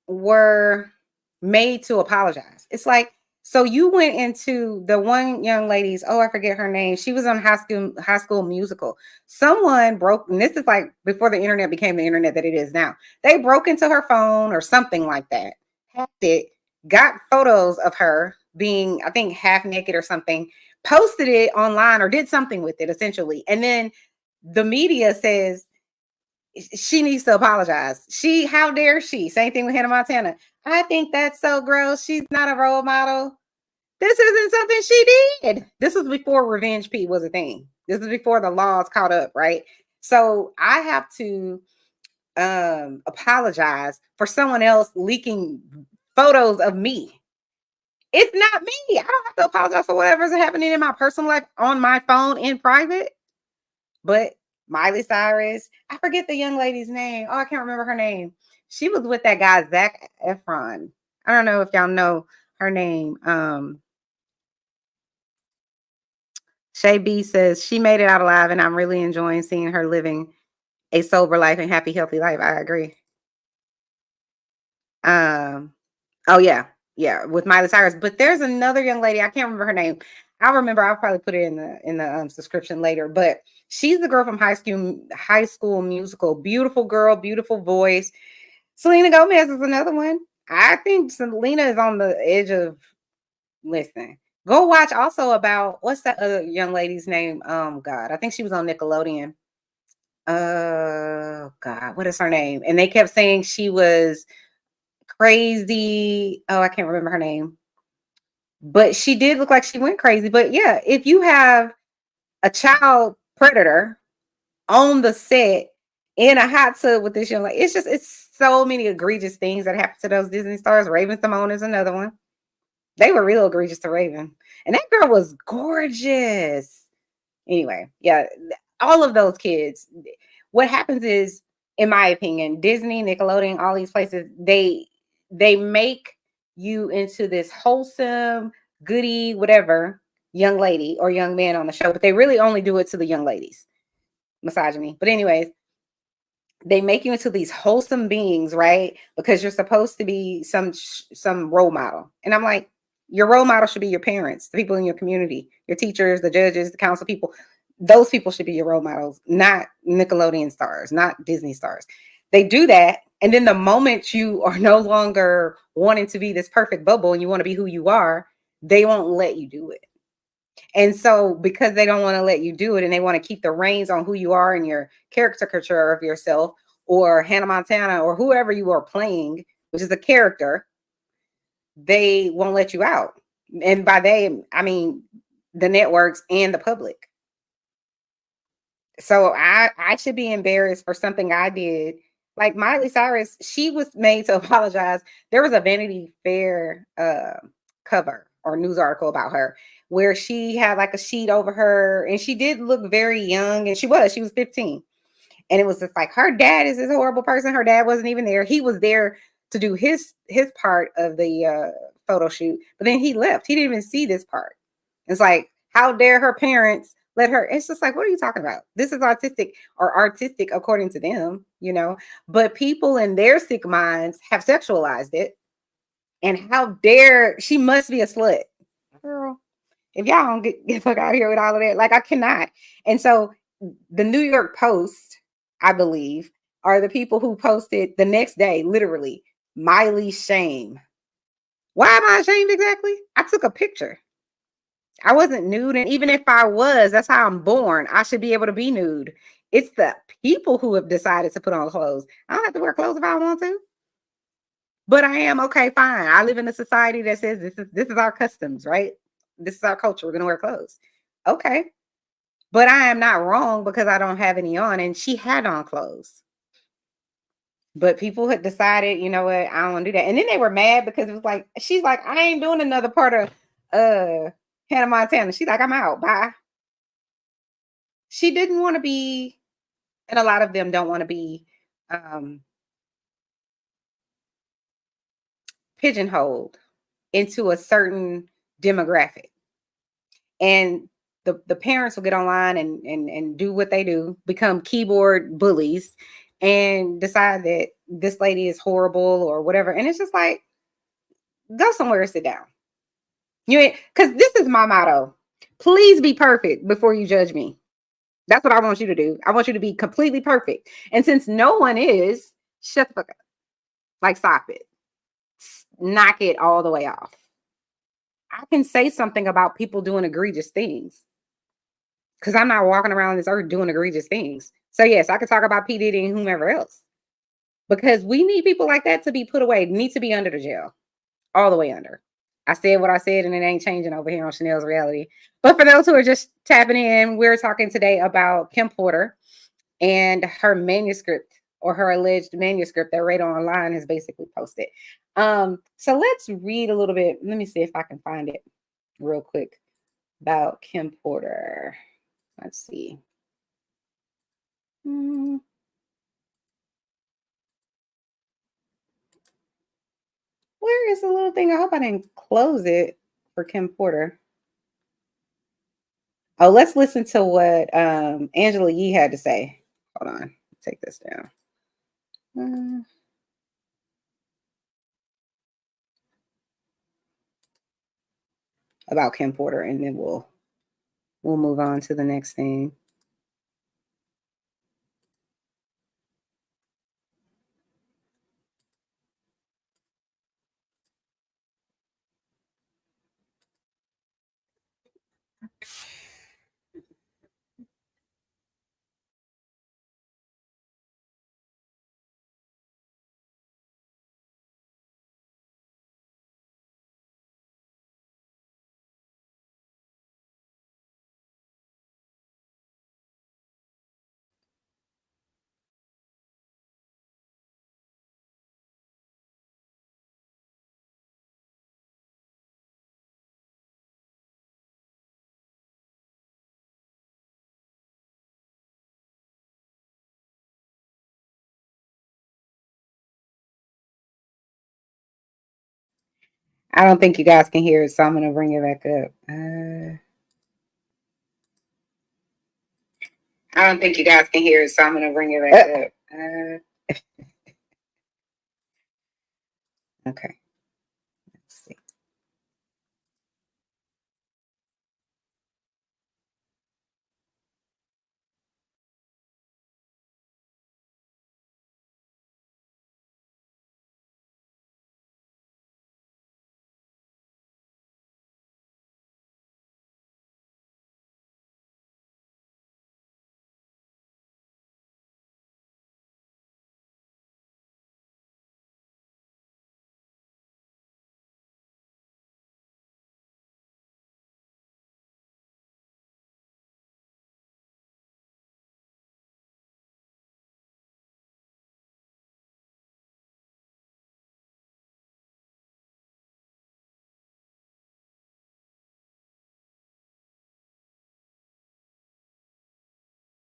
were made to apologize. It's like, so you went into the one young lady's, oh, I forget her name. She was on High School Musical. Someone broke, and this is like before the internet became the internet that it is now. They broke into her phone or something like that, hacked it, got photos of her being, I think, half naked or something, posted it online or did something with it essentially. And then the media says she needs to apologize. How dare she? Same thing with Hannah Montana. I think that's so gross. She's not a role model. This isn't something she did. This was before Revenge P was a thing. This is before the laws caught up, right? So I have to apologize for someone else leaking photos of me. It's not me. I don't have to apologize for whatever's happening in my personal life on my phone in private. But Miley Cyrus, I forget the young lady's name. Oh, I can't remember her name. She was with that guy, Zac Efron. I don't know if y'all know her name. Shay B says she made it out alive, and I'm really enjoying seeing her living a sober life and happy, healthy life. I agree. Oh yeah, with Miley Cyrus. But there's another young lady. I can't remember her name. I'll remember. I'll probably put it in the subscription later. But she's the girl from High School Musical. Beautiful girl, beautiful voice. Selena Gomez is another one. I think Selena is on the edge of. Listen, go watch also about what's that other young lady's name? God, I think she was on Nickelodeon. God, what is her name? And they kept saying she was crazy. Oh, I can't remember her name. But she did look like she went crazy. But yeah, if you have a child predator on the set in a hot tub with this young lady, it's so many egregious things that happen to those Disney stars. Raven Simone is another one. They were real egregious to Raven. And that girl was gorgeous. Anyway, yeah, all of those kids. What happens is, in my opinion, Disney, Nickelodeon, all these places, they make you into this wholesome, goody, whatever young lady or young man on the show, but they really only do it to the young ladies. Misogyny. But anyways, they make you into these wholesome beings, right? Because you're supposed to be some role model. And I'm like, your role model should be your parents, the people in your community, your teachers, the judges, the council people. Those people should be your role models, not Nickelodeon stars, not Disney stars. They do that. And then the moment you are no longer wanting to be this perfect bubble and you want to be who you are, they won't let you do it. And so because they don't want to let you do it and they want to keep the reins on who you are and your caricature of yourself, or Hannah Montana or whoever you are playing, which is a character, they won't let you out. And by they, I mean the networks and the public. So I should be embarrassed for something I did. Like Miley Cyrus, she was made to apologize. There was a Vanity Fair cover or news article about her where she had like a sheet over her and she did look very young, and she was 15. And it was just like, her dad is this horrible person. Her dad wasn't even there. He was there to do his part of the photo shoot, but then he left. He didn't even see this part. It's like, how dare her parents let her? It's just like, what are you talking about? This is artistic according to them, you know. But people in their sick minds have sexualized it. And how dare she? Must be a slut, girl. If y'all don't get the fuck out of here with all of that, like, I cannot. And so the New York Post, I believe, are the people who posted the next day, literally, Miley's shame. Why am I ashamed exactly? I took a picture. I wasn't nude. And even if I was, that's how I'm born. I should be able to be nude. It's the people who have decided to put on clothes. I don't have to wear clothes if I want to. But I am okay, fine. I live in a society that says this is our customs, right? This is our culture. We're gonna wear clothes. Okay. But I am not wrong because I don't have any on, and she had on clothes. But people had decided, you know what, I don't want to do that. And then they were mad because it was like, she's like, I ain't doing another part of Hannah Montana. She's like, I'm out. Bye. She didn't want to be, and a lot of them don't want to be pigeonholed into a certain demographic. And the parents will get online and do what they do, become keyboard bullies, and decide that this lady is horrible or whatever. And it's just like, go somewhere and sit down. You ain't, because this is my motto. Please be perfect before you judge me. That's what I want you to do. I want you to be completely perfect. And since no one is, shut the fuck up. Like, stop it. Knock it all the way off. I can say something about people doing egregious things, because I'm not walking around this earth doing egregious things. So yes, I could talk about P. Diddy and whomever else, because we need people like that to be put away, need to be under the jail, all the way under. I said what I said, and it ain't changing over here on Chanel's Reality. But for those who are just tapping in, we're talking today about Kim Porter and her manuscript, or her alleged manuscript that Radar Online has basically posted. So let's read a little bit. Let me see if I can find it real quick about Kim Porter. Let's see. Where is the little thing? I hope I didn't close it for Kim Porter. Oh, let's listen to what Angela Yee had to say. Hold on. Take this down. About Kim Porter, and then we'll move on to the next thing. I don't think you guys can hear it, so I'm going to bring it back up. I don't think you guys can hear it, so I'm going to bring it back up. Okay. Let's see.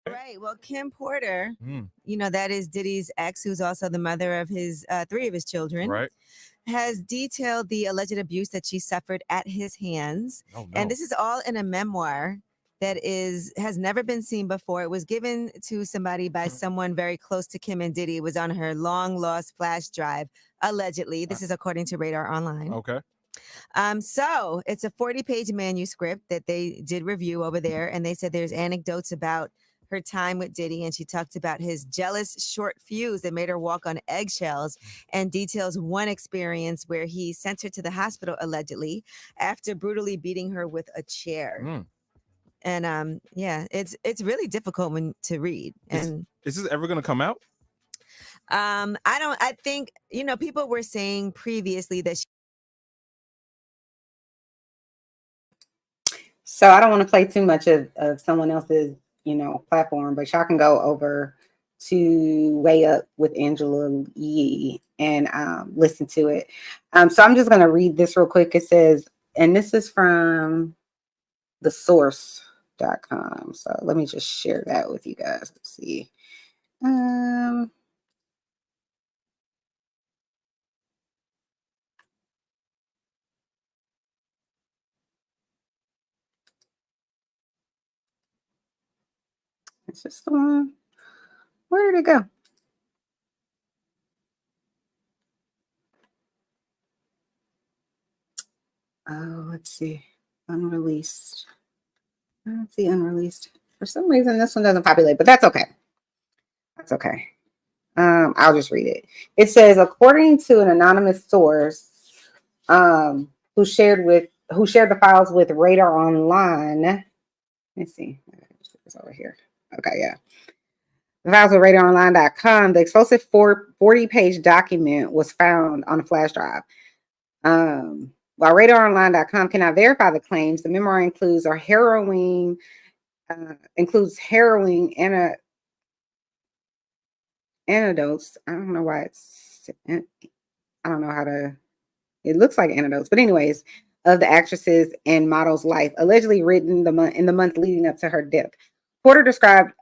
Right. Well, Kim Porter, you know, that is Diddy's ex, who's also the mother of his 3 of his children, Right. has detailed the alleged abuse that she suffered at his hands. Oh, no. And this is all in a memoir that has never been seen before. It was given to somebody by someone very close to Kim and Diddy. It was on her long lost flash drive, allegedly. This is according to Radar Online. Okay. So it's a 40-page manuscript that they did review over there, and they said there's anecdotes about her time with Diddy, and she talked about his jealous short fuse that made her walk on eggshells, and details one experience where he sent her to the hospital allegedly after brutally beating her with a chair. And yeah, it's really difficult to read. And is this ever going to come out? I think, you know, people were saying previously that So I don't want to play too much of someone else's, you know, platform, but y'all can go over to Way Up with Angela Yee and listen to it. So I'm just going to read this real quick. It says, and this is from thesource.com. So let me just share that with you guys. Let's see. It's just the one. Where did it go? Oh, let's see. Unreleased. I don't see unreleased. For some reason, this one doesn't populate, but that's okay. That's okay. I'll just read it. It says, according to an anonymous source, who shared the files with Radar Online. Let me see. It's over here. Okay, yeah. The files with RadarOnline.com. The explosive 40-page document was found on a flash drive. While RadarOnline.com cannot verify the claims, the memoir includes harrowing anecdotes. I don't know why I don't know how to. It looks like anecdotes, but anyways, of the actress's and model's life, allegedly written in the month leading up to her death. Porter described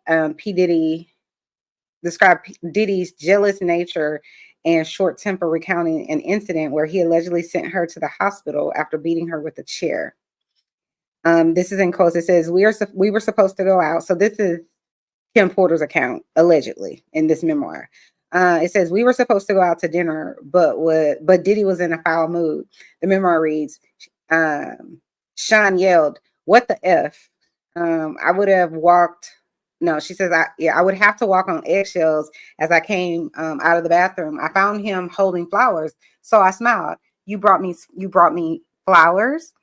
Diddy's jealous nature and short temper, recounting an incident where he allegedly sent her to the hospital after beating her with a chair. This is in quotes. It says, we were supposed to go out. So this is Kim Porter's account, allegedly, in this memoir. It says, we were supposed to go out to dinner, but Diddy was in a foul mood. The memoir reads, Sean yelled, "What the F?" I would have walked. No, she says, I would have to walk on eggshells as I came out of the bathroom. I found him holding flowers, so I smiled. You brought me flowers?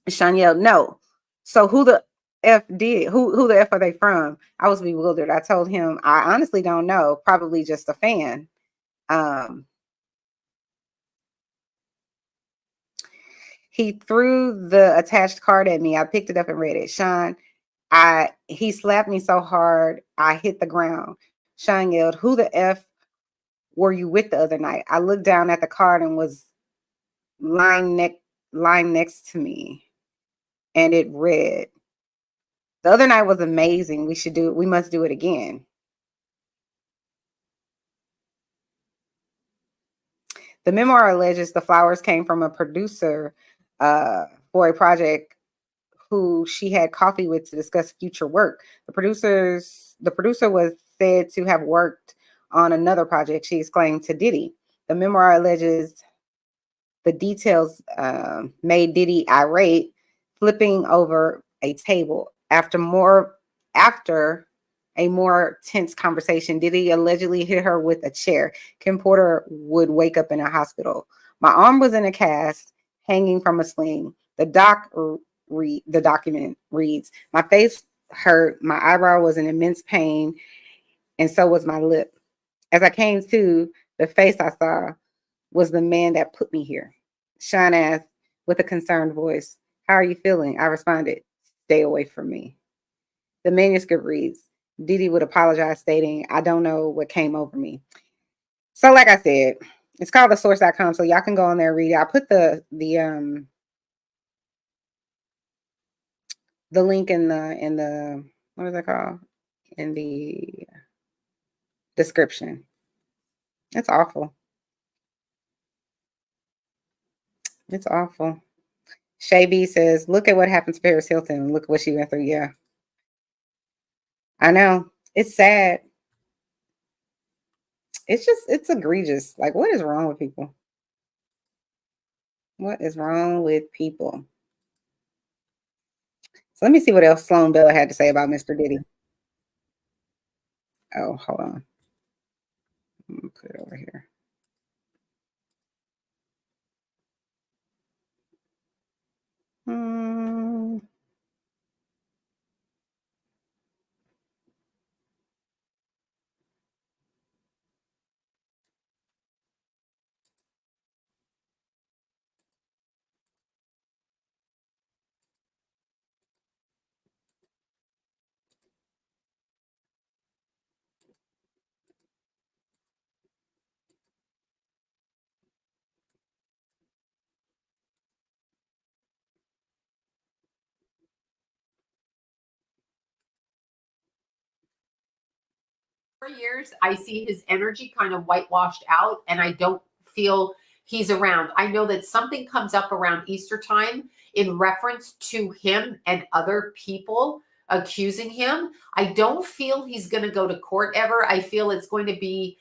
Sean yelled, "No." So who the F did? Who the F are they from? I was bewildered. I told him, I honestly don't know. Probably just a fan. He threw the attached card at me. I picked it up and read it. Sean, he slapped me so hard I hit the ground. Sean yelled, "Who the F were you with the other night?" I looked down at the card and was lying next to me, and it read, "The other night was amazing. We must do it again." The memoir alleges the flowers came from a producer for a project who she had coffee with to discuss future work. The producer was said to have worked on another project she exclaimed to Diddy. The memoir alleges the details made Diddy irate, flipping over a table. After a more tense conversation, Diddy allegedly hit her with a chair. Kim Porter would wake up in a hospital. My arm was in a cast, hanging from a sling. The document reads, my face hurt, my eyebrow was in immense pain, and so was my lip. As I came to, the face I saw was the man that put me here. Sean asked with a concerned voice, how are you feeling? I responded, stay away from me. The manuscript reads, Diddy would apologize, stating, I don't know what came over me. So like I said, it's called thesource.com, so y'all can go on there and read it. I put the link in the what is it called? In the description. It's awful. It's awful. Shay B says, look at what happened to Paris Hilton. Look what she went through. Yeah. I know. It's sad. It's egregious. Like, what is wrong with people? What is wrong with people? So let me see what else Sloan Bella had to say about Mr. Diddy. Oh, hold on. I'm gonna put it over here. Hmm. 4 years, I see his energy kind of whitewashed out, and I don't feel he's around. I know that something comes up around Easter time in reference to him and other people accusing him. I don't feel he's going to go to court ever. I feel it's going to be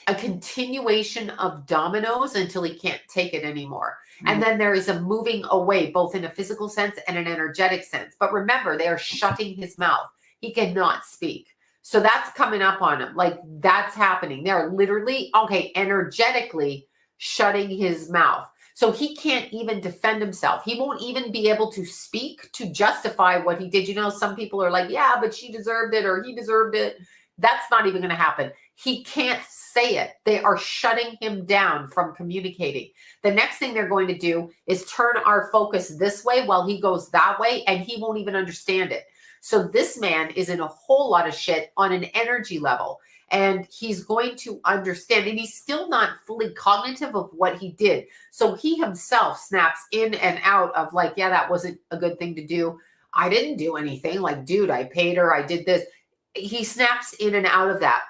a continuation of dominoes until he can't take it anymore. And then there is a moving away, both in a physical sense and an energetic sense. But remember, they are shutting his mouth. He cannot speak. So that's coming up on him. Like, that's happening. They're literally, energetically shutting his mouth. So he can't even defend himself. He won't even be able to speak to justify what he did. You know, some people are like, yeah, but she deserved it or he deserved it. That's not even going to happen. He can't say it. They are shutting him down from communicating. The next thing they're going to do is turn our focus this way while he goes that way, and he won't even understand it. So this man is in a whole lot of shit on an energy level, and he's going to understand, and he's still not fully cognitive of what he did. So he himself snaps in and out of like, yeah, that wasn't a good thing to do. I didn't do anything. Like, dude, I paid her. I did this. He snaps in and out of that.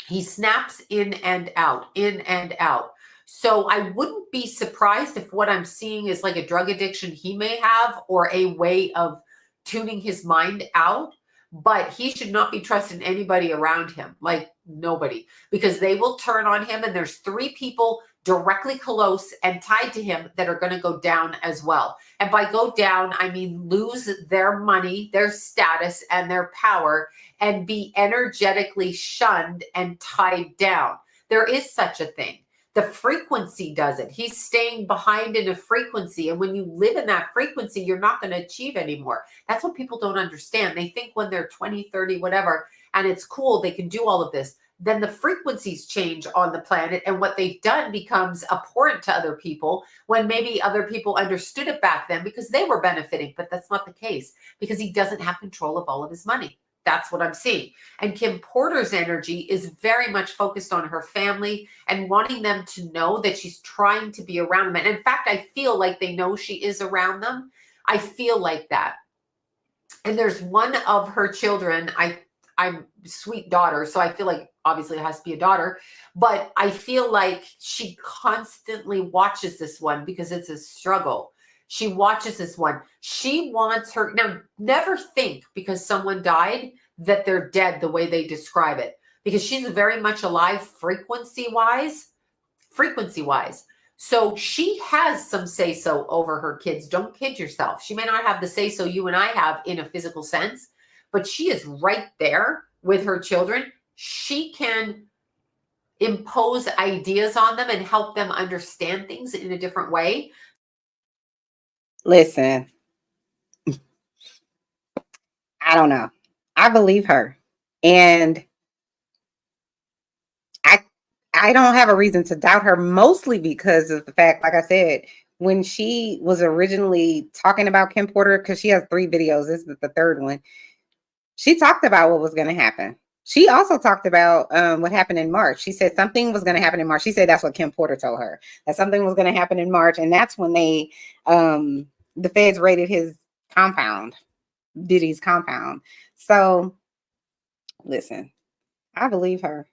He snaps in and out, in and out. So I wouldn't be surprised if what I'm seeing is like a drug addiction he may have, or a way of tuning his mind out. But he should not be trusting anybody around him, like nobody, because they will turn on him. And there's 3 people directly close and tied to him that are going to go down as well. And by go down, I mean lose their money, their status, and their power, and be energetically shunned and tied down. There is such a thing. The frequency does it. He's staying behind in a frequency. And when you live in that frequency, you're not going to achieve anymore. That's what people don't understand. They think when they're 20, 30, whatever, and it's cool, they can do all of this. Then the frequencies change on the planet, and what they've done becomes abhorrent to other people, when maybe other people understood it back then because they were benefiting. But that's not the case, because he doesn't have control of all of his money. That's what I'm seeing. And Kim Porter's energy is very much focused on her family and wanting them to know that she's trying to be around them. And in fact, I feel like they know she is around I feel like that. And there's one of her children, I I'm sweet daughter. So I feel like obviously it has to be a daughter, but I feel like she constantly watches this one because it's a struggle. She watches this one. She wants her. Now, never think because someone died that they're dead the way they describe it, because she's very much alive frequency wise. So she has some say so over her kids. Don't kid yourself. She may not have the say so you and I have in a physical sense, but she is right there with her children. She can impose ideas on them and help them understand things in a different way. Listen, I don't know. I believe her. And I don't have a reason to doubt her, mostly because of the fact, like I said, when she was originally talking about Kim Porter, because she has 3 videos, this is the 3rd one, she talked about what was going to happen. She also talked about what happened in March. She said something was going to happen in March. She said that's what Kim Porter told her, that something was going to happen in March. And that's when they, the feds raided his compound, Diddy's compound. So listen, I believe her.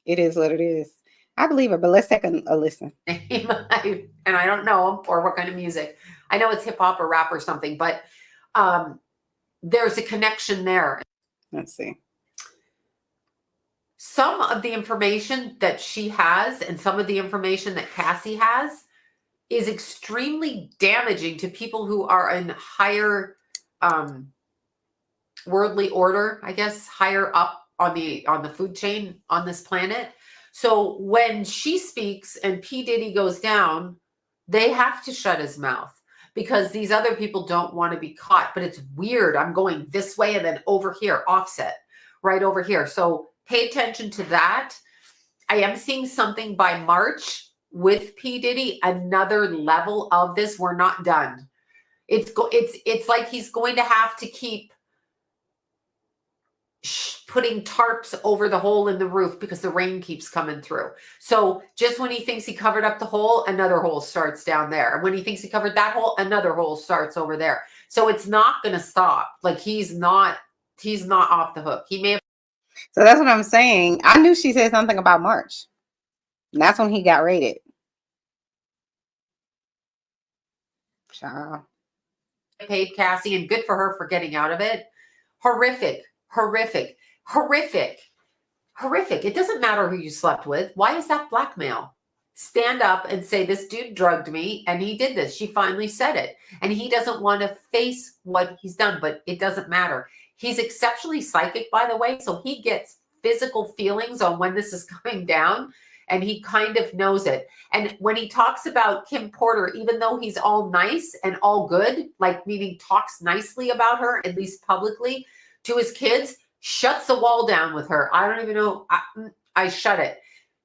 It is what it is. I believe her, but let's take a listen. And I don't know him or what kind of music. I know it's hip hop or rap or something, but there's a connection there. Let's see. Some of the information that she has and some of the information that Cassie has is extremely damaging to people who are in higher worldly order, I guess, higher up on the food chain on this planet. So when she speaks and P. Diddy goes down, they have to shut his mouth because these other people don't want to be caught. But it's weird. I'm going this way and then over here, offset, right over here. So pay attention to that. I am seeing something by March with P. Diddy, another level of this. We're not done. It's like he's going to have to keep putting tarps over the hole in the roof because the rain keeps coming through. So just when he thinks he covered up the hole, another hole starts down there. And when he thinks he covered that hole, another hole starts over there. So it's not going to stop. Like he's not off the hook. He may have. So that's what I'm saying. I knew she said something about March. And that's when he got raided. Child. Paid Cassie, and good for her for getting out of it. Horrific. It doesn't matter who you slept with. Why is that blackmail? Stand up and say, this dude drugged me and he did this. She finally said it. And he doesn't want to face what he's done, but it doesn't matter. He's exceptionally psychic, by the way. So he gets physical feelings on when this is coming down and he kind of knows it. And when he talks about Kim Porter, even though he's all nice and all good, like meaning talks nicely about her, at least publicly, to his kids, shuts the wall down with her. I don't even know. I shut it.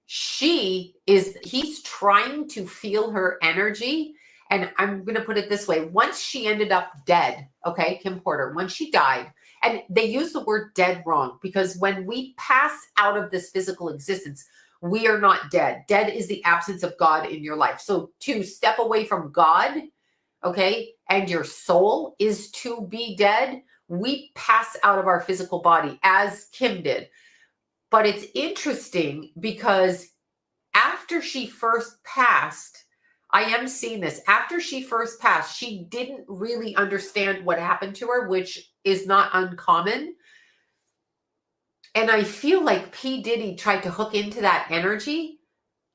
He's trying to feel her energy. And I'm going to put it this way. Once she ended up dead, okay, Kim Porter, when she died, and they use the word dead wrong because when we pass out of this physical existence, we are not dead. Dead is the absence of God in your life. So to step away from God, okay, and your soul is to be dead, we pass out of our physical body as Kim did. But it's interesting because after she first passed, I am seeing this. After she first passed, she didn't really understand what happened to her, which is not uncommon. And I feel like P. Diddy tried to hook into that energy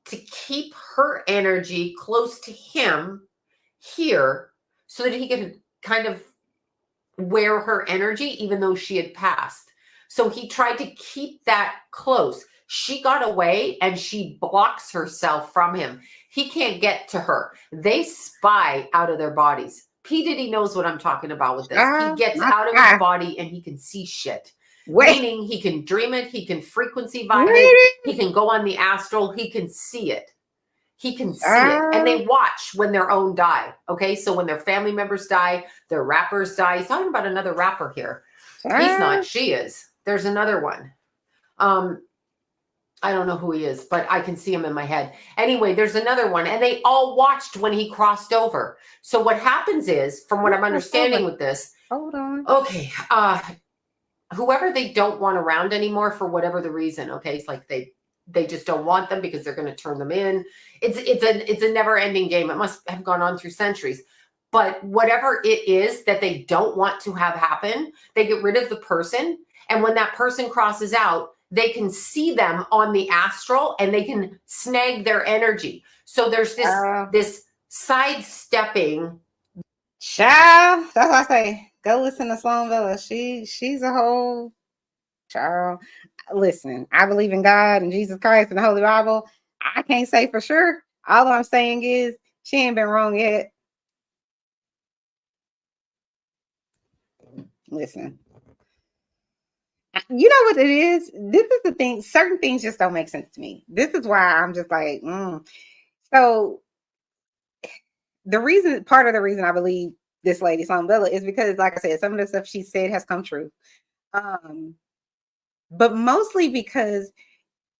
to keep her energy close to him here so that he could kind of wear her energy, even though she had passed. So he tried to keep that close. She got away and she blocks herself from him. He can't get to her. They spy out of their bodies. P. Diddy knows what I'm talking about with this. He gets out of his body and he can see shit. Meaning he can dream it. He can frequency vibe it. He can go on the astral. He can see it. He can see it. And they watch when their own die. Okay. So when their family members die, their rappers die. He's talking about another rapper here. He's not. She is. There's another one. I don't know who he is, but I can see him in my head. Anyway, there's another one. And they all watched when he crossed over. So what happens is, from what I'm understanding with this. Hold on. Okay. whoever they don't want around anymore for whatever the reason. Okay, it's like they just don't want them because they're going to turn them in. It's a never ending game. It must have gone on through centuries. But whatever it is that they don't want to have happen, they get rid of the person. And when that person crosses out, they can see them on the astral and they can snag their energy. So there's this sidestepping. Child, that's why I say go listen to Sloan Villa. She's a whole child. Listen, I believe in God and Jesus Christ and the Holy Bible. I can't say for sure. All I'm saying is she ain't been wrong yet. Listen, you know what it is? This is the thing. Certain things just don't make sense to me. This is why I'm just like, So part of the reason I believe this lady Sloan Villa is because, like I said, some of the stuff she said has come true. But mostly because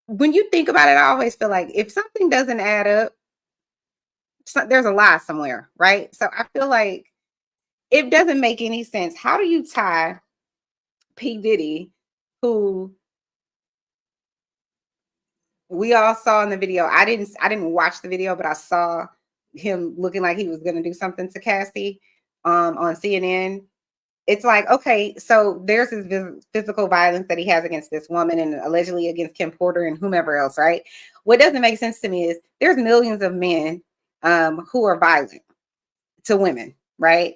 when you think about it, I always feel like if something doesn't add up, there's a lie somewhere, right? So I feel like it doesn't make any sense. How do you tie P. Diddy, who we all saw in the video? I didn't watch the video, but I saw him looking like he was going to do something to Cassie on CNN. It's like, okay, so there's this physical violence that he has against this woman and allegedly against Kim Porter and whomever else, right? What doesn't make sense to me is there's millions of men who are violent to women, right?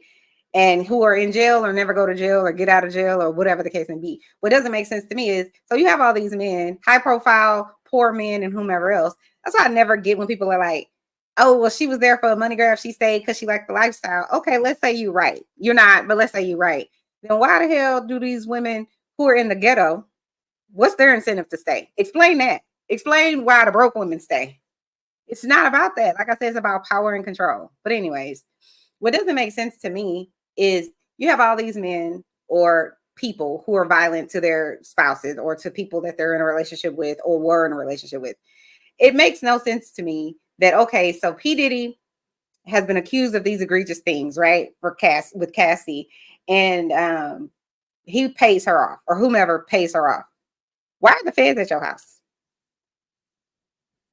And who are in jail or never go to jail or get out of jail or whatever the case may be. What doesn't make sense to me is, so you have all these men, high profile, poor men and whomever else. That's why I never get when people are like, oh, well, she was there for a money grab. She stayed because she liked the lifestyle. Okay, let's say you're right. You're not, but let's say you're right. Then why the hell do these women who are in the ghetto, what's their incentive to stay? Explain that. Explain why the broke women stay. It's not about that. Like I said, it's about power and control. But anyways, what doesn't make sense to me is you have all these men or people who are violent to their spouses or to people that they're in a relationship with or were in a relationship with. It makes no sense to me that, okay, so P. Diddy has been accused of these egregious things, right? With Cassie, and he pays her off, or whomever pays her off. Why are the feds at your house?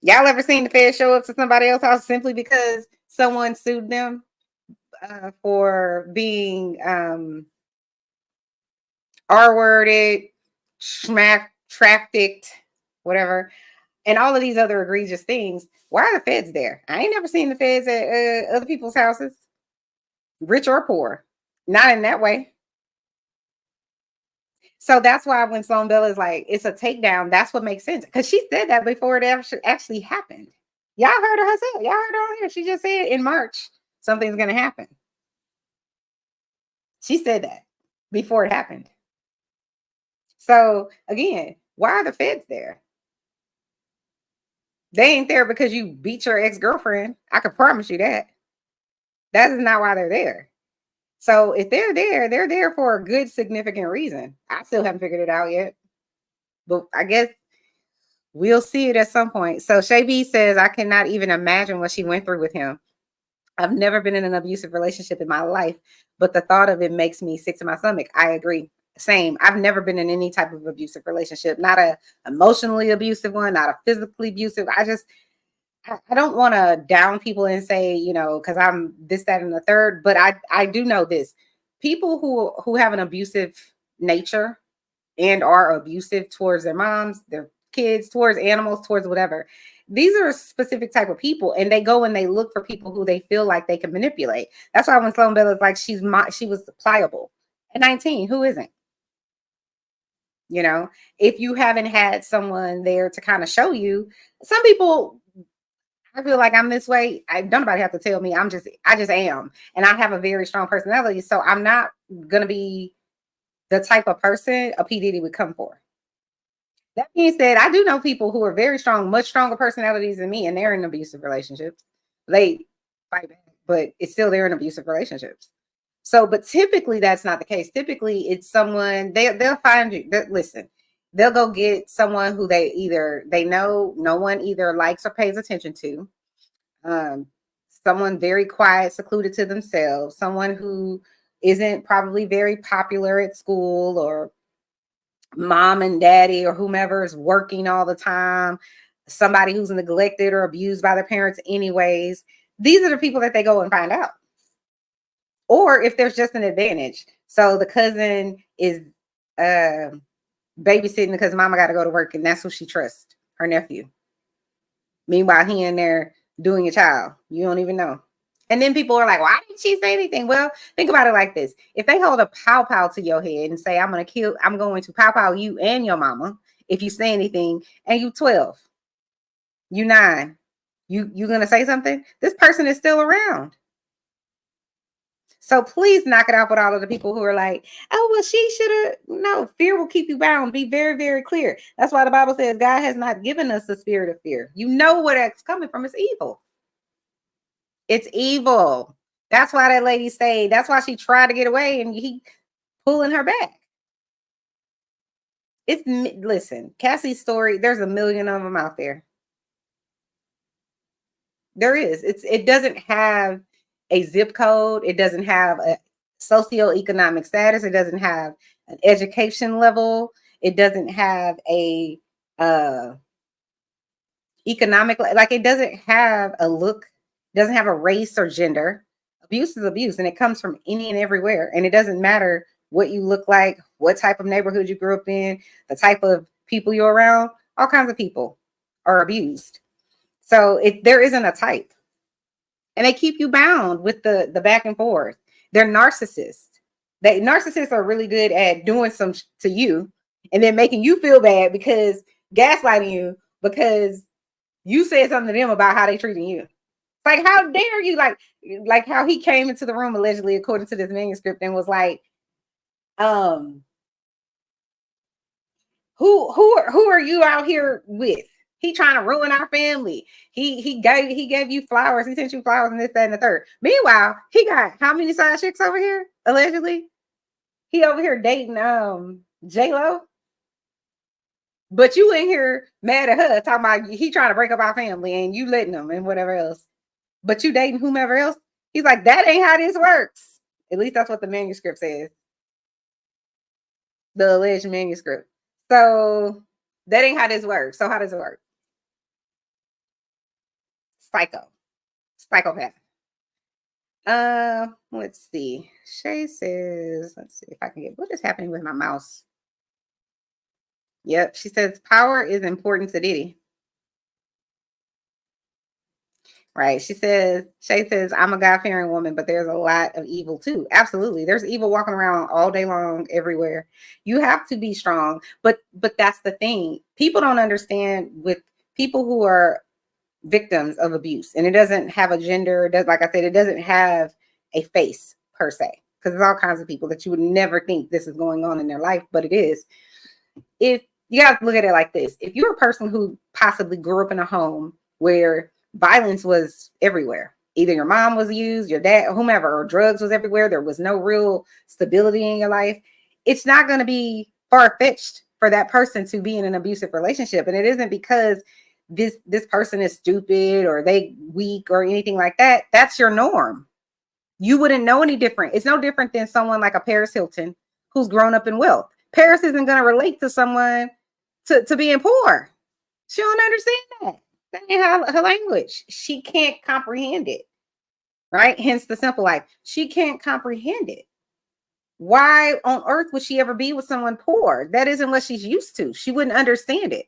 Y'all ever seen the feds show up to somebody else's house simply because someone sued them for being R-worded, trafficked, whatever, and all of these other egregious things? Why are the feds there? I ain't never seen the feds at other people's houses, rich or poor. Not in that way. So that's why when Sloan Villa is like, it's a takedown, that's what makes sense. Because she said that before it actually happened. Y'all heard her herself. Y'all heard her on here. She just said in March, something's going to happen. She said that before it happened. So again, why are the feds there? They ain't there because you beat your ex-girlfriend. I can promise you that. That is not why they're there. So if they're there for a good, significant reason. I still haven't figured it out yet. But I guess we'll see it at some point. So Shay B says, I cannot even imagine what she went through with him. I've never been in an abusive relationship in my life, but the thought of it makes me sick to my stomach. I agree. Same. I've never been in any type of abusive relationship, not a emotionally abusive one, not a physically abusive. I don't want to down people and say, because I'm this, that, and the third, but I do know this. People who have an abusive nature and are abusive towards their moms, their kids, towards animals, towards whatever, these are a specific type of people, and they go and they look for people who they feel like they can manipulate. That's why when Sloan Bell is like, she was pliable at 19, who isn't? If you haven't had someone there to kind of show you, some people, I feel like I'm this way. Don't nobody have to tell me. I just am. And I have a very strong personality. So I'm not going to be the type of person a P. Diddy would come for. That being said, I do know people who are very strong, much stronger personalities than me, and they're in abusive relationships. They fight back, but it's still they're in abusive relationships. So, but typically that's not the case. Typically it's someone, they'll find you. They'll go get someone who they know no one either likes or pays attention to. Someone very quiet, secluded to themselves, someone who isn't probably very popular at school or mom and daddy or whomever is working all the time, somebody who's neglected or abused by their parents anyways. These are the people that they go and find out. Or if there's just an advantage. So the cousin is babysitting because mama got to go to work and that's who she trusts, her nephew. Meanwhile, he in there doing a child. You don't even know. And then people are like, why didn't she say anything? Well, think about it like this. If they hold a pow to your head and say, I'm going to pow you and your mama if you say anything, and you 12, you 9, you going to say something? This person is still around. So please knock it off with all of the people who are like, oh, well, she should have. No, fear will keep you bound. Be very, very clear. That's why the Bible says God has not given us the spirit of fear. You know where that's coming from. It's evil. It's evil. That's why that lady stayed. That's why she tried to get away and he pulling her back. Listen, Cassie's story, there's a million of them out there. There is. It doesn't have a zip code. It doesn't have a socioeconomic status. It doesn't have an education level. It doesn't have a economic, like it doesn't have a look. Doesn't have a race or gender. Abuse is abuse, and it comes from any and everywhere. And it doesn't matter what you look like, what type of neighborhood you grew up in, the type of people you're around. All kinds of people are abused. So there isn't a type. And they keep you bound with the back and forth. They're narcissists. Narcissists are really good at doing some to you and then making you feel bad because gaslighting you because you said something to them about how they treating you. Like, how dare you? Like how he came into the room allegedly, according to this manuscript, and was like, who are you out here with? He trying to ruin our family. He gave you flowers. He sent you flowers and this, that, and the third. Meanwhile, he got how many side chicks over here? Allegedly, he over here dating J-Lo. But you in here mad at her, talking about he trying to break up our family and you letting him and whatever else. But you dating whomever else. He's like, that ain't how this works. At least that's what the manuscript says. The alleged manuscript. So that ain't how this works. So how does it work? Psychopath. Let's see. Shay says, let's see if I can get, what is happening with my mouse? Yep, she says power is important to Diddy. Right. Shay says, I'm a God-fearing woman, but there's a lot of evil too. Absolutely. There's evil walking around all day long everywhere. You have to be strong. But that's the thing. People don't understand with people who are victims of abuse, and it doesn't have a gender. Like I said, it doesn't have a face per se, because there's all kinds of people that you would never think this is going on in their life, but it is. If you got to look at it like this, if you're a person who possibly grew up in a home where violence was everywhere, either your mom was used, your dad, whomever, or drugs was everywhere, there was no real stability in your life, it's not going to be far-fetched for that person to be in an abusive relationship. And it isn't because this person is stupid or they weak or anything like that. That's your norm. You wouldn't know any different. It's no different than someone like a Paris Hilton who's grown up in wealth. Paris isn't going to relate to someone to being poor. She don't understand that. That ain't her language. She can't comprehend it, right? Hence the simple life. She can't comprehend it. Why on earth would she ever be with someone poor? That isn't what she's used to. She wouldn't understand it,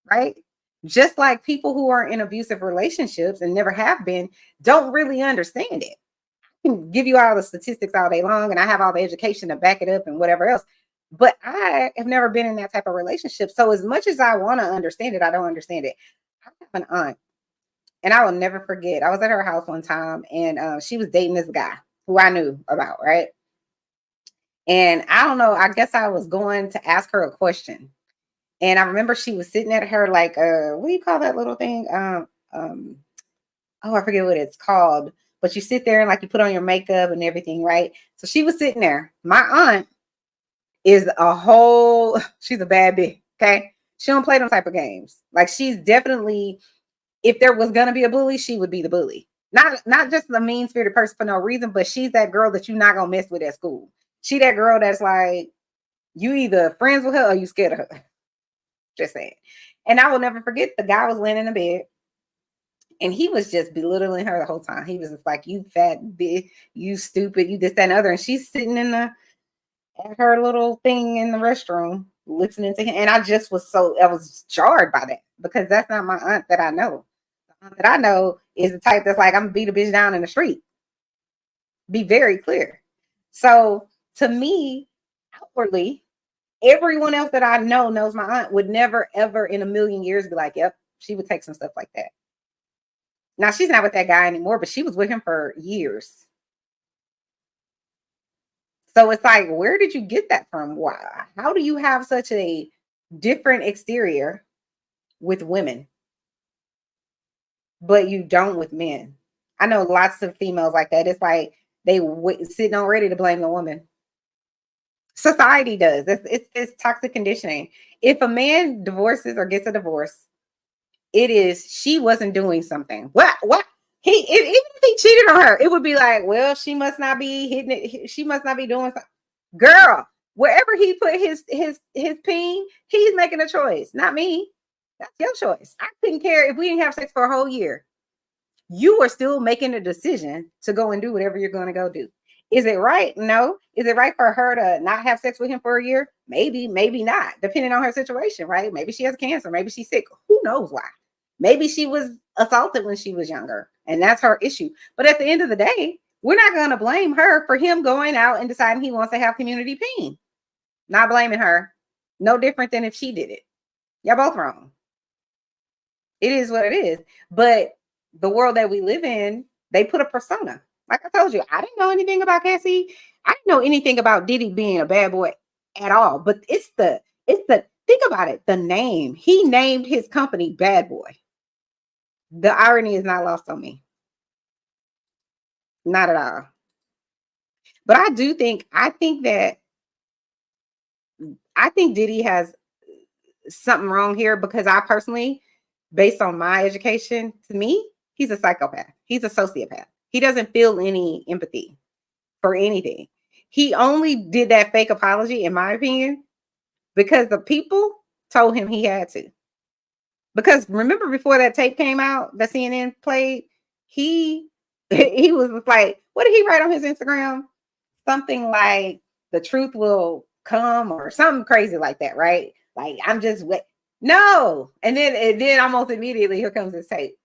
right? Just like people who are in abusive relationships and never have been, don't really understand it. I can give you all the statistics all day long, and I have all the education to back it up and whatever else. But I have never been in that type of relationship. So as much as I want to understand it, I don't understand it. I have an aunt, and I will never forget. I was at her house one time, and she was dating this guy who I knew about, right? And I don't know, I guess I was going to ask her a question. And I remember she was sitting at her, like, what do you call that little thing? Oh, I forget what it's called. But you sit there and like you put on your makeup and everything, right? So she was sitting there. My aunt is she's a bad bitch, okay? She don't play them type of games. Like, she's definitely, if there was gonna be a bully, she would be the bully. Not just the mean-spirited person for no reason, but she's that girl that you're not gonna mess with at school. She that girl that's like, You either friends with her or you scared of her. Just saying. And I will never forget, the guy was laying in the bed and he was just belittling her the whole time. He was just like, you fat bitch, you stupid, you this, that, and other. And she's sitting in at her little thing in the restroom listening to him. And I was jarred by that, because that's not my aunt that I know. The aunt that I know is the type that's like, I'm gonna beat a bitch down in the street. Be very clear. So to me, outwardly, everyone else that I know knows my aunt would never, ever in a million years be like, yep, she would take some stuff like that. Now, she's not with that guy anymore, but she was with him for years. So it's like, where did you get that from? Why? How do you have such a different exterior with women, but you don't with men? I know lots of females like that. It's like they sitting on ready to blame the woman. Society does. It's toxic conditioning. If a man divorces or gets a divorce, it is, she wasn't doing something. What? Even if he cheated on her, it would be like, well, she must not be hitting it. She must not be doing something. Girl, wherever he put his peen, he's making a choice, not me. That's your choice. I couldn't care if we didn't have sex for a whole year. You are still making a decision to go and do whatever you're going to go do. Is it right? No. Is it right for her to not have sex with him for a year? Maybe, maybe not, depending on her situation, right? Maybe she has cancer. Maybe she's sick. Who knows why? Maybe she was assaulted when she was younger, and that's her issue. But at the end of the day, we're not going to blame her for him going out and deciding he wants to have community peen. Not blaming her. No different than if she did it. Y'all both wrong. It is what it is. But the world that we live in, they put a persona. Like I told you, I didn't know anything about Cassie. I didn't know anything about Diddy being a bad boy at all. But it's the think about it, the name. He named his company Bad Boy. The irony is not lost on me. Not at all. But I think Diddy has something wrong here, because I personally, based on my education, to me, he's a psychopath. He's a sociopath. He doesn't feel any empathy for anything. He only did that fake apology, in my opinion, because the people told him he had to. Because remember, before that tape came out that CNN played, he was like, what did he write on his Instagram? Something like, the truth will come, or something crazy like that, right? Like, I'm just no. And then almost immediately, here comes this tape.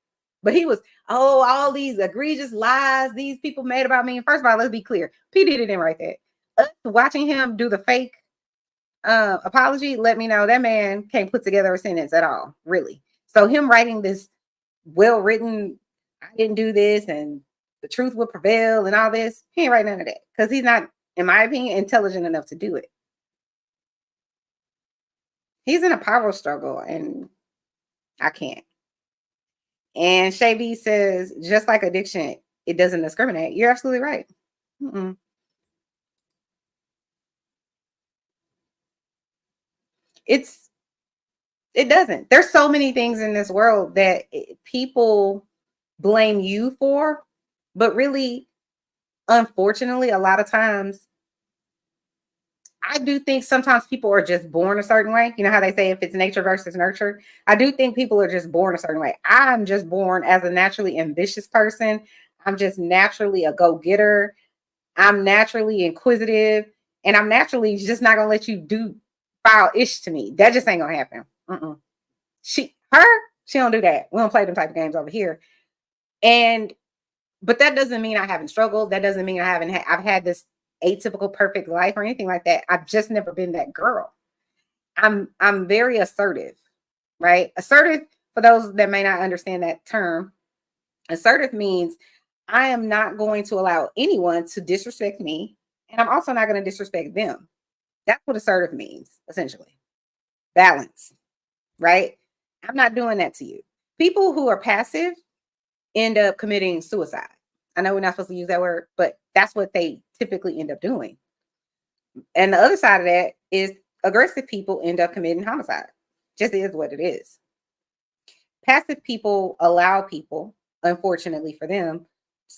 But he was, all these egregious lies these people made about me. And first of all, let's be clear. P. Diddy didn't write that. Us watching him do the fake apology, let me know that man can't put together a sentence at all, really. So him writing this well-written, I didn't do this, and the truth will prevail, and all this, he ain't write none of that, because he's not, in my opinion, intelligent enough to do it. He's in a power struggle, and I can't. And Shay B says, just like addiction, it doesn't discriminate. You're absolutely right. It doesn't. There's so many things in this world that people blame you for, but really, unfortunately, a lot of times, I do think sometimes people are just born a certain way. You know how they say if it's nature versus nurture? I do think people are just born a certain way. I'm just born as a naturally ambitious person. I'm just naturally a go-getter. I'm naturally inquisitive. And I'm naturally just not going to let you do foul-ish to me. That just ain't going to happen. She don't do that. We don't play them type of games over here. But that doesn't mean I haven't struggled. That doesn't mean I've had this atypical perfect life or anything like that. I've just never been that girl. I'm very assertive, right? Assertive, for those that may not understand that term, assertive means I am not going to allow anyone to disrespect me, and I'm also not going to disrespect them. That's what assertive means, essentially. Balance, right? I'm not doing that to you. People who are passive end up committing suicide. I know we're not supposed to use that word, but that's what they typically end up doing. And the other side of that is aggressive people end up committing homicide. Just is what it is. Passive people allow people, unfortunately for them,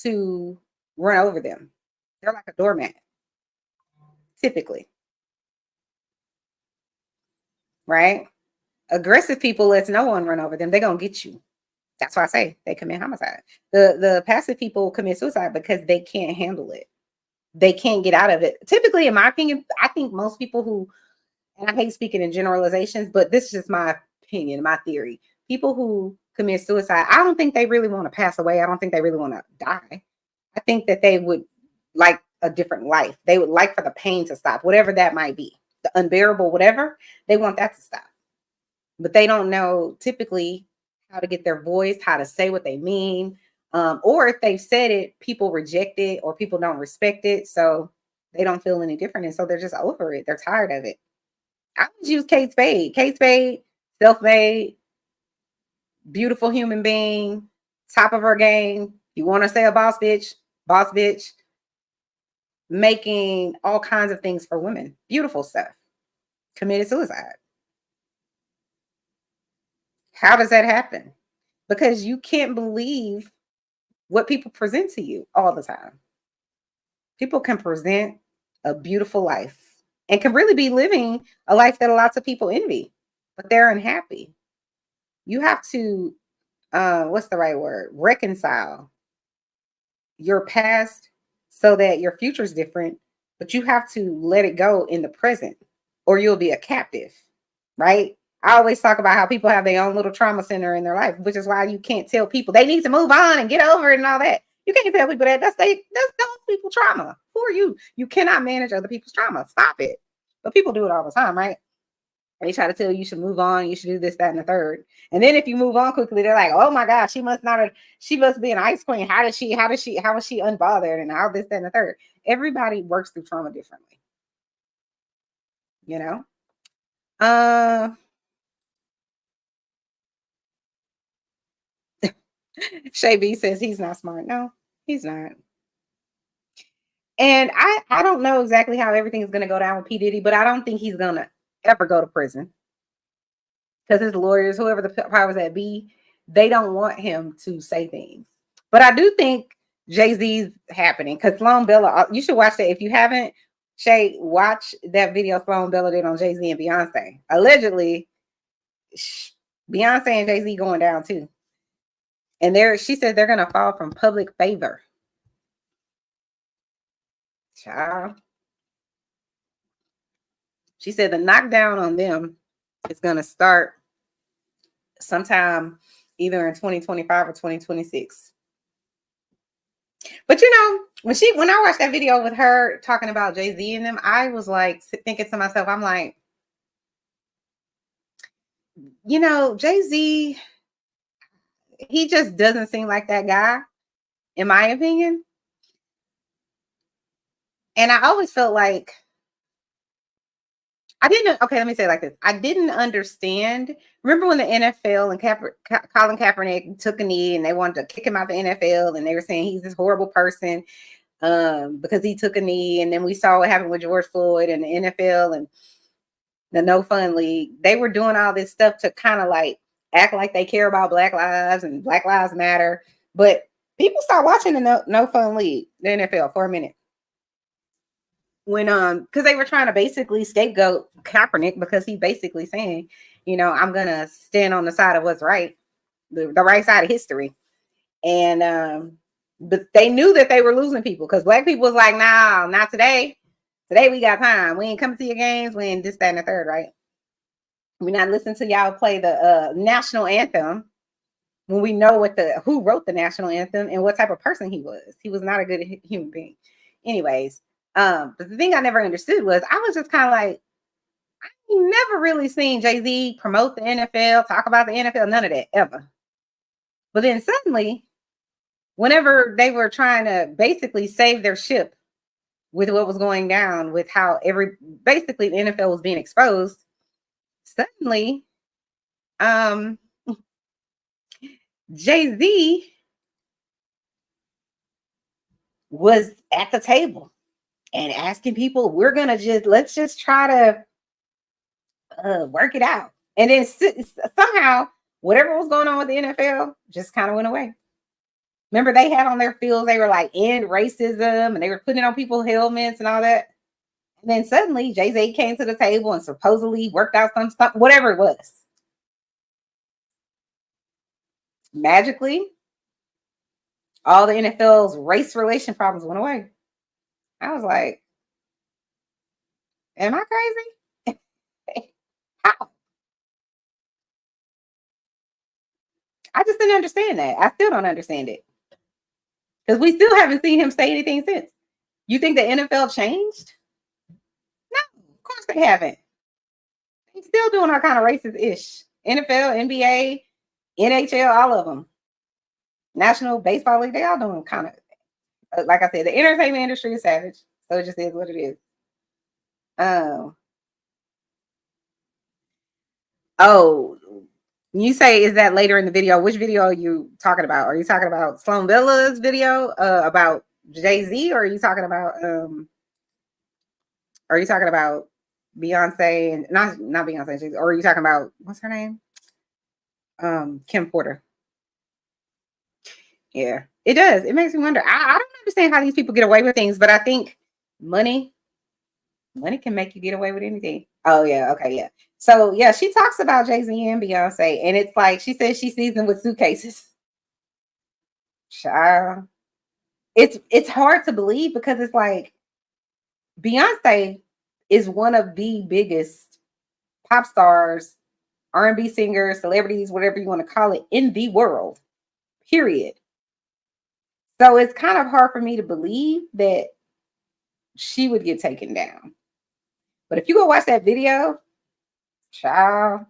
to run over them. They're like a doormat, typically. right? Aggressive people lets no one run over them. They're gonna get you. That's why I say they commit homicide. The passive people commit suicide because they can't handle it. They can't get out of it. Typically, in my opinion, I think most people who, and I hate speaking in generalizations, but this is just my opinion, my theory. People who commit suicide, I don't think they really want to pass away. I don't think they really want to die. I think that they would like a different life. They would like for the pain to stop, whatever that might be, the unbearable, whatever. They want that to stop. But they don't know typically how to get their voice, how to say what they mean. Or if they've said it, people reject it or people don't respect it. So they don't feel any different. And so they're just over it. They're tired of it. I would use Kate Spade. Kate Spade, self-made, beautiful human being, top of her game. You want to say a boss bitch, making all kinds of things for women. Beautiful stuff. Committed suicide. How does that happen? Because you can't believe what people present to you all the time. People can present a beautiful life and can really be living a life that lots of people envy, but they're unhappy. You have to, what's the right word? Reconcile your past so that your future is different, but you have to let it go in the present or you'll be a captive, right? I always talk about how people have their own little trauma center in their life, which is why you can't tell people they need to move on and get over it and all that. You can't tell people that. That's those people's trauma. Who are you? You cannot manage other people's trauma. Stop it. But people do it all the time, right? They try to tell you should move on, you should do this, that, and the third. And then if you move on quickly, they're like, oh my God, she must be an ice queen. How is she unbothered and all this, that, and the third? Everybody works through trauma differently. You know? Shay B says he's not smart. No, he's not. And I don't know exactly how everything is going to go down with P. Diddy, but I don't think he's going to ever go to prison. Because his lawyers, whoever the powers that be, they don't want him to say things. But I do think Jay-Z's happening. Because Sloan Bella, you should watch that. If you haven't, Shay, watch that video Sloan Bella did on Jay-Z and Beyonce. Allegedly, Beyonce and Jay-Z going down too. And she said they're going to fall from public favor. Child. She said the knockdown on them is going to start sometime either in 2025 or 2026. But you know, when I watched that video with her talking about Jay-Z and them, I was like thinking to myself, I'm like, you know, Jay-Z, he just doesn't seem like that guy, in my opinion. And I always felt like let me say it like this. I didn't understand. Remember when the NFL and Colin Kaepernick took a knee and they wanted to kick him out the NFL and they were saying he's this horrible person because he took a knee. And then we saw what happened with George Floyd and the NFL and the No Fun League. They were doing all this stuff to kind of like act like they care about Black lives and Black Lives Matter. But people start watching the No Fun League, the NFL, for a minute. When because they were trying to basically scapegoat Kaepernick because he basically saying, you know, I'm gonna stand on the side of what's right, the right side of history. And but they knew that they were losing people because Black people was like, nah, not today. Today we got time. We ain't coming to your games. We ain't this, that, and the third, right? We're not listening to y'all play the national anthem when we know who wrote the national anthem and what type of person he was. He was not a good human being. Anyways. But the thing I never understood was I was just kind of like, I never really seen Jay-Z promote the NFL, talk about the NFL, none of that ever. But then suddenly, whenever they were trying to basically save their ship with what was going down, with how basically the NFL was being exposed, suddenly, Jay-Z was at the table and asking people, let's just try to work it out. And then somehow, whatever was going on with the NFL just kind of went away. Remember, they had on their fields, they were like, end racism, and they were putting on people's helmets and all that. And then suddenly Jay-Z came to the table and supposedly worked out some stuff, whatever it was. Magically, all the NFL's race relation problems went away. I was like, am I crazy? How? I just didn't understand that. I still don't understand it. Because we still haven't seen him say anything since. You think the NFL changed? No, of course they haven't. They're still doing all kind of racist-ish. NFL, NBA, NHL, all of them. National Baseball League, they all doing kind of, like I said, the entertainment industry is savage. So it just is what it is. Oh, you say, is that later in the video? Which video are you talking about? Are you talking about Sloan Villa's video about Jay-Z, or are you talking about Beyonce and not Beyonce, or are you talking about, what's her name? Kim Porter. Yeah, it does. It makes me wonder. I don't understand how these people get away with things, but I think money can make you get away with anything. Oh yeah, okay, yeah. So yeah, she talks about Jay-Z and Beyonce, and it's like she says she sees them with suitcases. Child. It's hard to believe because it's like Beyonce is one of the biggest pop stars, R&B singers, celebrities, whatever you want to call it, in the world. Period. So it's kind of hard for me to believe that she would get taken down. But if you go watch that video, child,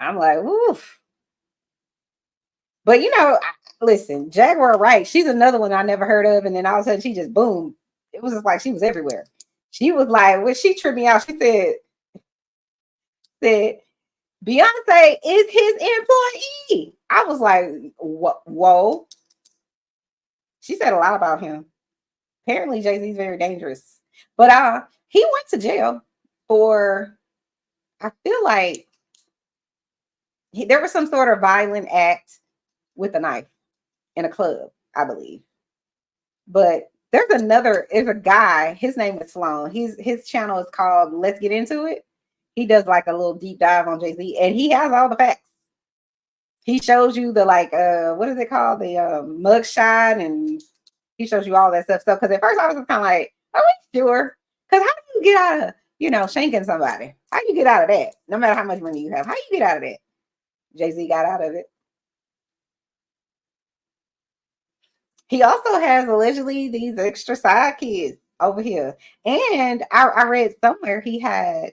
I'm like, oof. But listen, Jaguar Wright, she's another one I never heard of, and then all of a sudden she just boom. It was just like she was everywhere. She was like, when she tripped me out, she said Beyonce is his employee. I was like, whoa. She said a lot about him. Apparently Jay-Z's very dangerous. But he went to jail for, I feel like there was some sort of violent act with a knife in a club, I believe. But there's a guy, his name is Sloan. His channel is called Let's Get Into It. He does like a little deep dive on Jay-Z, and he has all the facts. He shows you the what is it called? The mug shot, and he shows you all that stuff. So because at first I was kind of like, are we sure? Because how do you get out of, shanking somebody? How do you get out of that? No matter how much money you have, how do you get out of that? Jay-Z got out of it. He also has allegedly these extra side kids over here. And I read somewhere he had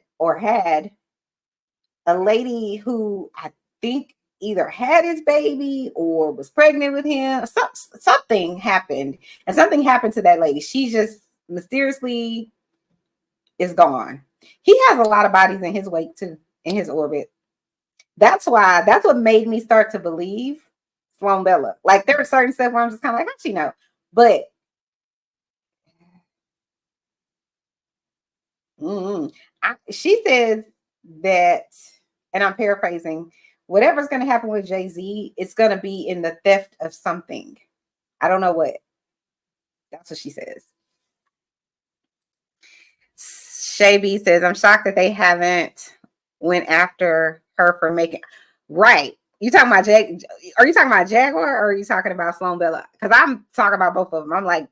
a lady who I think either had his baby or was pregnant with him. Something happened. And something happened to that lady. She just mysteriously is gone. He has a lot of bodies in his wake too, in his orbit. That's what made me start to believe Sloan Bella. Like there were certain stuff where I'm just kind of like, how'd she know? But she says that, and I'm paraphrasing, whatever's going to happen with Jay-Z, it's going to be in the theft of something. I don't know what. That's what she says. Shay B says, I'm shocked that they haven't went after her for making right. You talking about Are you talking about Jaguar or are you talking about Sloan Bella? Because I'm talking about both of them. I'm like,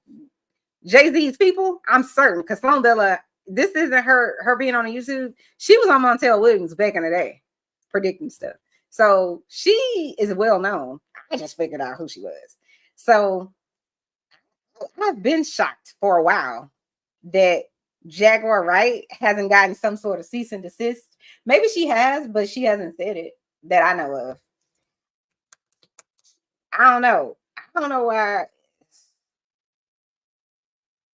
Jay-Z's people, I'm certain, because Sloan Bella, this isn't her being on YouTube. She was on Montel Williams back in the day predicting stuff. So she is well known. I just figured out who she was. So I've been shocked for a while that Jaguar Wright hasn't gotten some sort of cease and desist. Maybe she has, but she hasn't said it that I know of. I don't know why.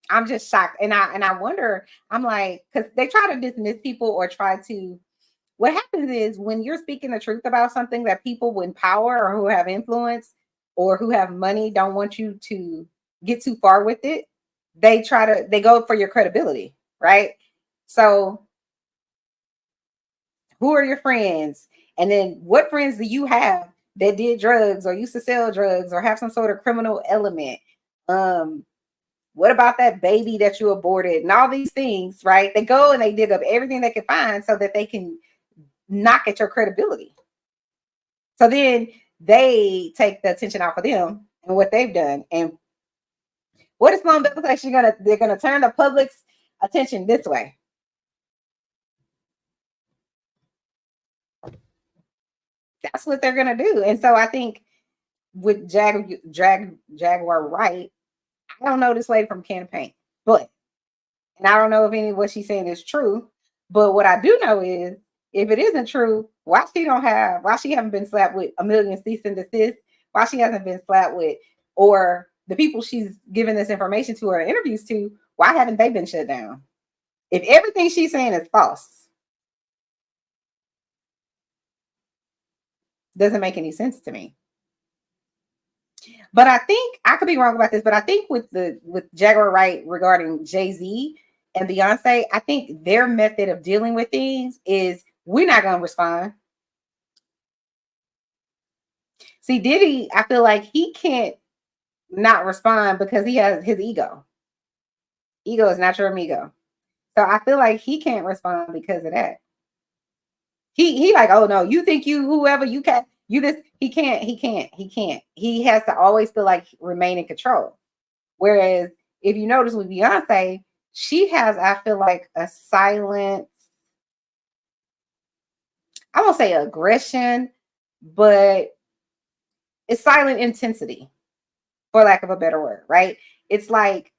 I'm just shocked. And I wonder, I'm like, because they try to dismiss people or try to, what happens is when you're speaking the truth about something that people in power or who have influence or who have money don't want you to get too far with it, they go for your credibility, right? So who are your friends? And then what friends do you have that did drugs or used to sell drugs or have some sort of criminal element? What about that baby that you aborted and all these things, right? They go and they dig up everything they can find so that they can knock at your credibility. So then they take the attention off of them and what they've done. And what is Sloan Bell actually they're gonna turn the public's attention this way. That's what they're gonna do. And so I think with Jaguar Wright, I don't know this lady from campaign, but and I don't know if any of what she's saying is true. But what I do know is if it isn't true, why she haven't been slapped with a million cease and desist, why she hasn't been slapped with, or the people she's giving this information to or interviews to, why haven't they been shut down? If everything she's saying is false, doesn't make any sense to me. But I think I could be wrong about this, but I think with Jaguar Wright regarding Jay-Z and Beyonce, I think their method of dealing with things is we're not going to respond. See, Diddy, I feel like he can't not respond because he has his ego. Ego is not your amigo. So I feel like he can't respond because of that. He like, oh no, you think you whoever you can you this he can't. He has to always feel like remain in control. Whereas if you notice with Beyonce, she has, I feel like, a silent, I won't say aggression, but it's silent intensity, for lack of a better word, right? It's like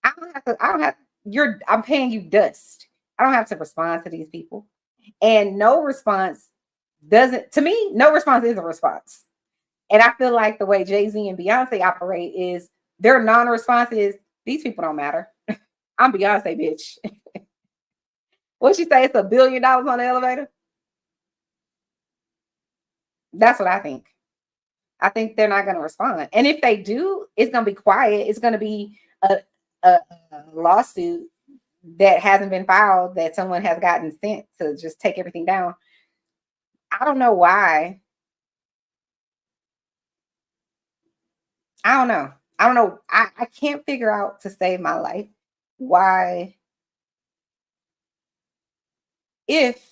I'm paying you dust. I don't have to respond to these people. And no response is a response. And I feel like the way Jay-Z and Beyonce operate is their non-response is, these people don't matter. I'm Beyonce, bitch. What'd she say? It's $1 billion on the elevator? That's what I think. I think they're not going to respond. And if they do, it's going to be quiet. It's going to be a lawsuit that hasn't been filed that someone has gotten sent to just take everything down. I don't know why. I don't know. I can't figure out, to save my life, why, if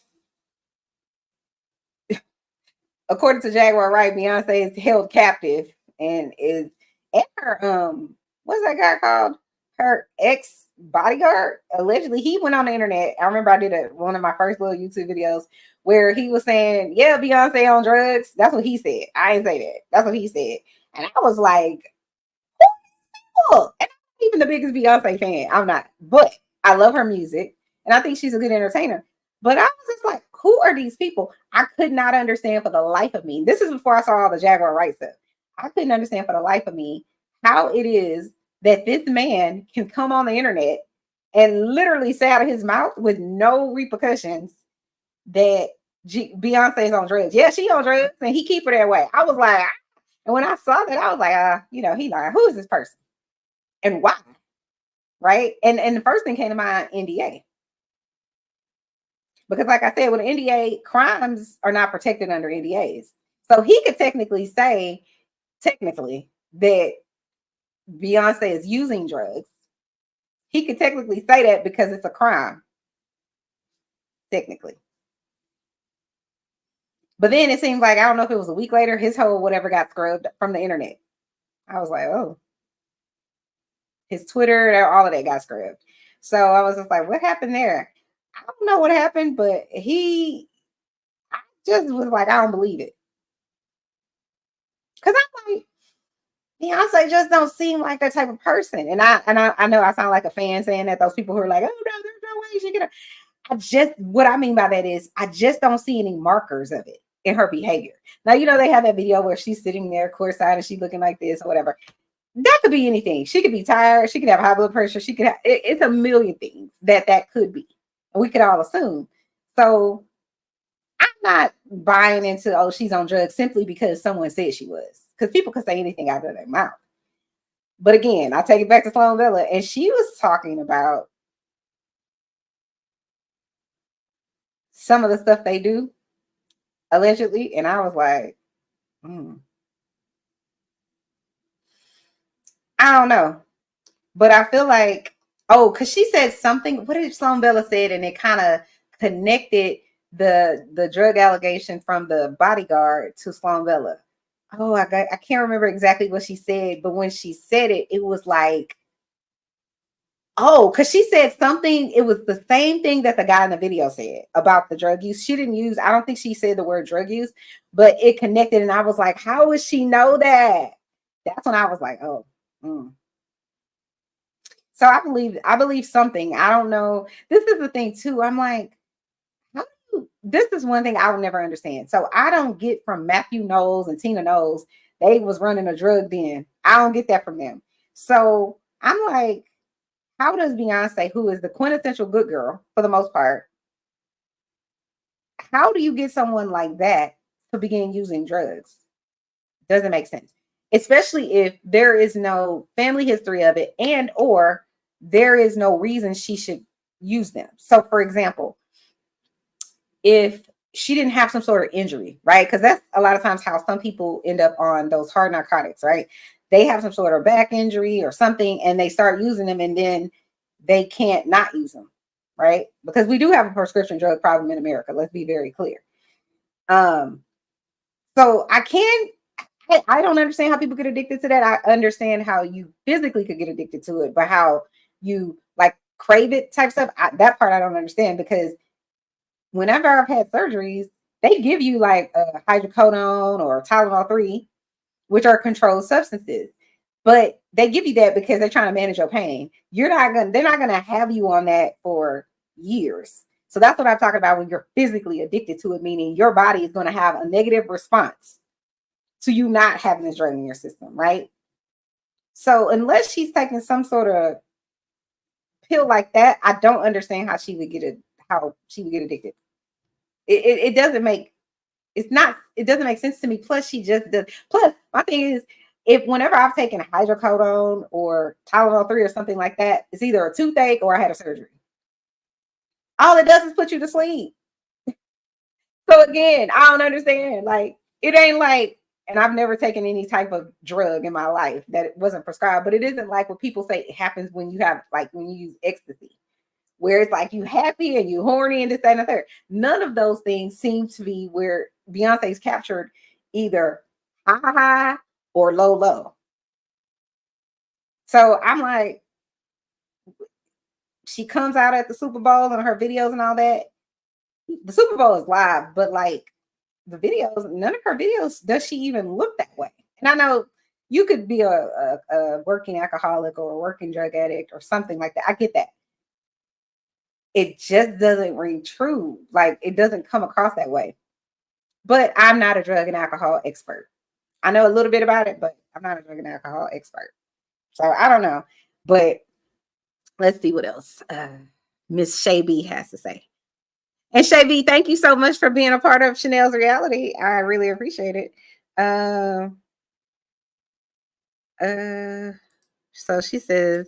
according to Jaguar Wright, Beyonce is held captive and her what's that guy called? Her ex bodyguard, allegedly, he went on the internet. I remember I did one of my first little YouTube videos where he was saying, yeah, Beyonce on drugs. That's what he said. I didn't say that. That's what he said. And I was like, oh, and I'm even the biggest Beyonce fan. I'm not, but I love her music and I think she's a good entertainer. But I was just like, who are these people? I could not understand for the life of me. This is before I saw all the Jaguar Wright stuff. I couldn't understand for the life of me how it is that this man can come on the internet and literally say out of his mouth with no repercussions that Beyonce is on drugs. Yeah, she on drugs, and he keep her that way. I was like, and when I saw that, I was like, he like, who is this person and why? Right? And the first thing came to mind, NDA. Because like I said, with an NDA, crimes are not protected under NDAs. So he could technically say, that Beyonce is using drugs. He could technically say that because it's a crime. Technically. But then it seems like, I don't know if it was a week later, his whole whatever got scrubbed from the internet. I was like, oh. His Twitter, all of that got scrubbed. So I was just like, what happened there? I don't know what happened, but I just was like, I don't believe it. Because I'm like, Beyonce just don't seem like that type of person. And I know I sound like a fan saying that, those people who are like, oh no, there's no way she could. What I mean by that is I just don't see any markers of it in her behavior. Now, they have that video where she's sitting there courtside and she's looking like this or whatever. That could be anything. She could be tired. She could have high blood pressure. She could have, it's a million things that could be. And we could all assume. So I'm not buying into, oh, she's on drugs simply because someone said she was. Because people could say anything out of their mouth. But again, I'll take it back to Sloan Villa. And she was talking about some of the stuff they do, allegedly. And I was like, I don't know. But I feel like, because she said something. What did Sloan Bella said, and it kind of connected the drug allegation from the bodyguard to Sloan Bella. I can't remember exactly what she said, but when she said it, it was like, because she said something. It was the same thing that the guy in the video said about the drug use. She didn't use. I don't think she said the word drug use, but it connected, and I was like, how would she know that? That's when I was like, oh. So I believe something. I don't know. This is the thing too. I'm like, this is one thing I would never understand. So I don't get from Matthew Knowles and Tina Knowles, they was running a drug den. I don't get that from them. So I'm like, how does Beyonce, who is the quintessential good girl for the most part, how do you get someone like that to begin using drugs? Doesn't make sense. Especially if there is no family history of it, and or there is no reason she should use them. So for example, if she didn't have some sort of injury, right? Because that's a lot of times how some people end up on those hard narcotics, right? They have some sort of back injury or something, and they start using them, and then they can't not use them, right? Because we do have a prescription drug problem in America. Let's be very clear. So I don't understand how people get addicted to that. I understand how you physically could get addicted to it, but how you like crave it type stuff, that part I don't understand, because whenever I've had surgeries, they give you like a hydrocodone or Tylenol 3, which are controlled substances. But they give you that because they're trying to manage your pain. They're not gonna have you on that for years. So that's what I'm talking about when you're physically addicted to it, meaning your body is going to have a negative response to you not having this drug in your system, right? So unless she's taking some sort of pill like that, I don't understand how she would get addicted. It doesn't make sense to me. Plus, she just does. Plus, my thing is, if whenever I've taken hydrocodone or Tylenol 3 or something like that, it's either a toothache or I had a surgery. All it does is put you to sleep. So again, I don't understand. Like, it ain't like, and I've never taken any type of drug in my life that it wasn't prescribed, but it isn't like what people say it happens when you use ecstasy, where it's like you happy and you horny and this, that, and the third. None of those things seem to be where Beyonce's captured either high or low. So I'm like, she comes out at the Super Bowl and her videos and all that. The Super Bowl is live, but like the videos, none of her videos does she even look that way. And I know you could be a working alcoholic or a working drug addict or something like that. I get that. It just doesn't ring true. Like, it doesn't come across that way. But I'm not a drug and alcohol expert. I know a little bit about it, but I'm not a drug and alcohol expert. So I don't know. But let's see what else Miss Shay B has to say. And Shay B, thank you so much for being a part of Chanel's reality. I really appreciate it. So she says,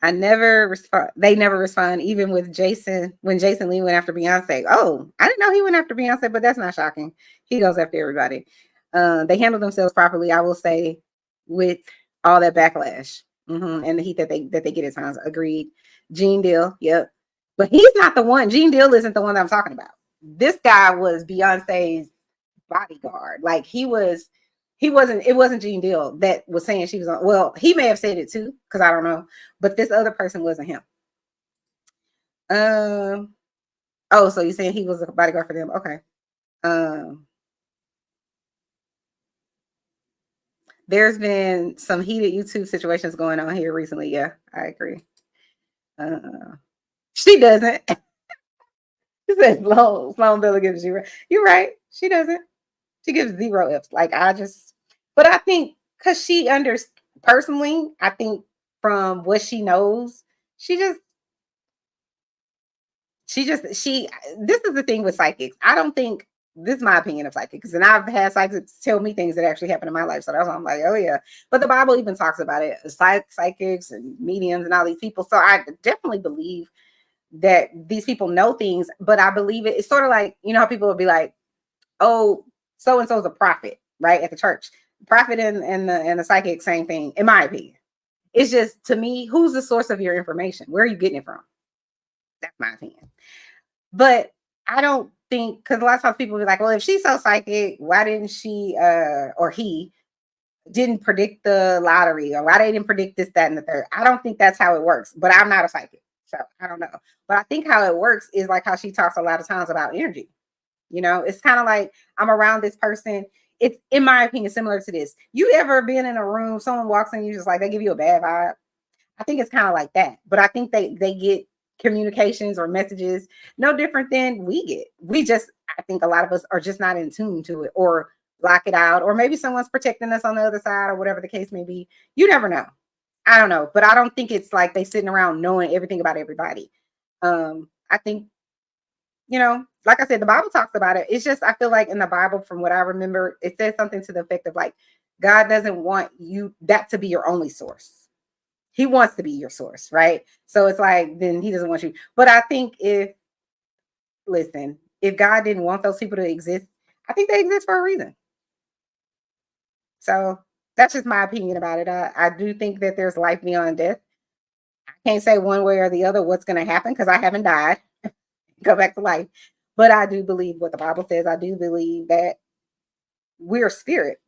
they never respond, even with Jason, when Jason Lee went after Beyonce. Oh, I didn't know he went after Beyonce, but that's not shocking. He goes after everybody. They handle themselves properly, I will say, with all that backlash and the heat that they get at times. Agreed. Gene Deal, yep. But he's not the one. Gene Deal isn't the one that I'm talking about. This guy was Beyonce's bodyguard. Like, it wasn't Gene Deal that was saying she was on. Well, he may have said it too, because I don't know. But this other person wasn't him. So you're saying he was a bodyguard for them? Okay. There's been some heated YouTube situations going on here recently. Yeah, I agree. She doesn't. She says Sloan Bella gives 0. You're right. She doesn't. She gives 0 Fs. Like, but I think because personally, I think from what she knows, this is the thing with psychics. I don't think, this is my opinion of psychics, and I've had psychics tell me things that actually happened in my life. So that's why I'm like, oh yeah. But the Bible even talks about it, psychics and mediums and all these people. So I definitely believe that these people know things, but I believe it's sort of like, you know how people will be like, oh, so-and-so is a prophet, right? At the church. Prophet and the psychic, same thing, in my opinion. It's just, to me, who's the source of your information? Where are you getting it from? That's my opinion. But I don't think, because a lot of times people be like, well, if she's so psychic, why didn't she or he didn't predict the lottery, or why they didn't predict this, that, and the third? I don't think that's how it works, but I'm not a psychic, so I don't know. But I think how it works is like how she talks a lot of times about energy. You know, it's kind of like I'm around this person. It's, in my opinion, similar to this. You ever been in a room, someone walks in, you just like, they give you a bad vibe? I think it's kind of like that. But I think they get communications or messages no different than we get. We just, I think a lot of us are just not in tune to it, or block it out, or maybe someone's protecting us on the other side, or whatever the case may be. You never know. I don't know, but I don't think it's like they sitting around knowing everything about everybody. I think, you know, like I said, the Bible talks about it. It's just, I feel like in the Bible, from what I remember, it says something to the effect of like, God doesn't want you, that to be your only source. He wants to be your source, right? So it's like, then he doesn't want you. But I think if God didn't want those people to exist, I think they exist for a reason. So that's just my opinion about it. I do think that there's life beyond death. I can't say one way or the other what's going to happen, because I haven't died. Go back to life. But I do believe what the Bible says. I do believe that we're spirit.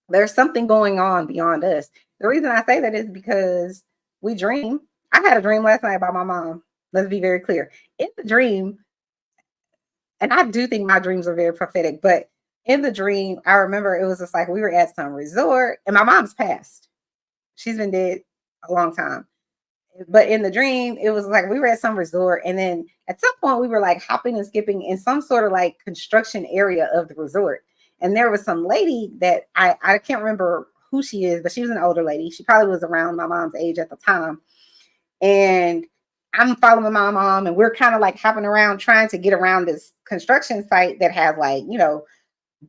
There's something going on beyond us. The reason I say that is because we dream. I had a dream last night about my mom. Let's be very clear. In the dream, and I do think my dreams are very prophetic, but in the dream, I remember it was just like we were at some resort, and my mom's passed. She's been dead a long time. But in the dream, it was like we were at some resort, and then at some point we were like hopping and skipping in some sort of like construction area of the resort. And there was some lady that I can't remember who she is, but she was an older lady. She probably was around my mom's age at the time. And I'm following my mom, and we're kind of like hopping around trying to get around this construction site that has like, you know,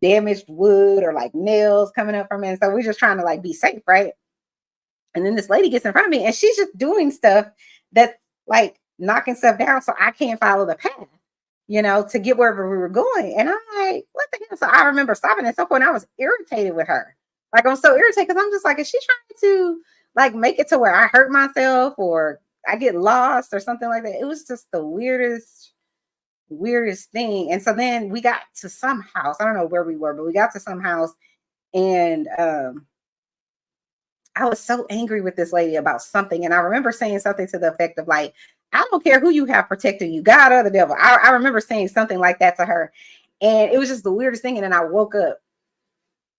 damaged wood or like nails coming up from it. And so we're just trying to like be safe, right? And then this lady gets in front of me, and she's just doing stuff that's like knocking stuff down, so I can't follow the path, you know, to get wherever we were going. And I'm like, what the hell? So I remember stopping at some point. I was irritated with her. Like, I'm so irritated because I'm just like, is she trying to like make it to where I hurt myself or I get lost or something like that? It was just the weirdest thing. And so then we got to some house. I don't know where we were, but we got to some house, and I was so angry with this lady about something. And I remember saying something to the effect of like, I don't care who you have protecting you, God or the devil. I remember saying something like that to her. And it was just the weirdest thing. And then I woke up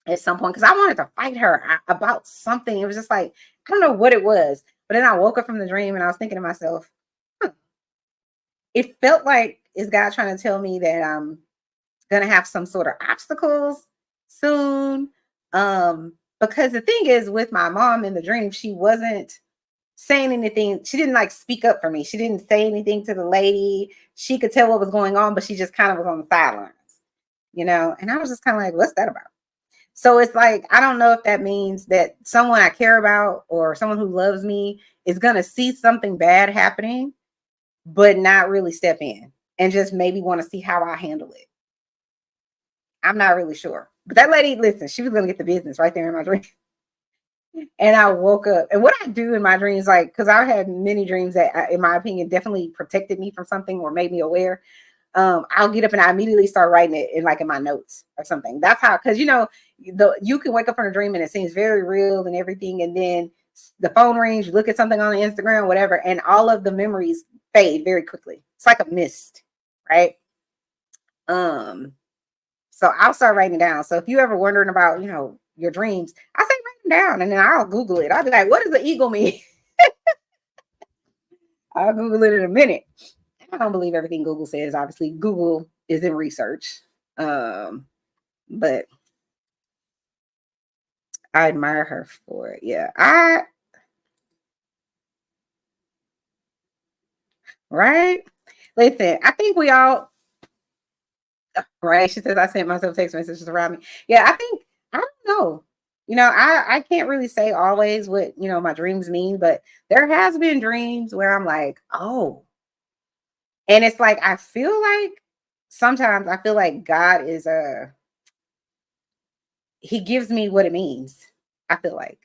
at some point because I wanted to fight her about something. It was just like, I don't know what it was. But then I woke up from the dream and I was thinking to myself, it felt like, is God trying to tell me that I'm going to have some sort of obstacles soon? Because the thing is, with my mom in the dream, she wasn't saying anything. She didn't like speak up for me. She didn't say anything to the lady. She could tell what was going on, but she just kind of was on the sidelines, you know? And I was just kind of like, what's that about? So it's like, I don't know if that means that someone I care about or someone who loves me is going to see something bad happening, but not really step in and just maybe want to see how I handle it. I'm not really sure. But that lady, listen, she was going to get the business right there in my dream. And I woke up. And what I do in my dreams, like, because I've had many dreams that, in my opinion, definitely protected me from something or made me aware. I'll get up and I immediately start writing it in like in my notes or something. That's how, because you know, you can wake up from a dream and it seems very real and everything, and then the phone rings, you look at something on Instagram, whatever, and all of the memories fade very quickly. It's like a mist, right? So I'll start writing it down. So if you ever wondering about, you know, your dreams, I say write them down, and then I'll Google it. I'll be like, what does the eagle mean? I'll Google it in a minute. I don't believe everything Google says. Obviously, Google is in research. But I admire her for it. Yeah. Right? Listen, I think we all, right? She says, I sent myself text messages around me. Yeah, I don't know. You know, I can't really say always what, you know, my dreams mean, but there has been dreams where I'm like, oh. And it's like, I feel like sometimes I feel like God is he gives me what it means. I feel like.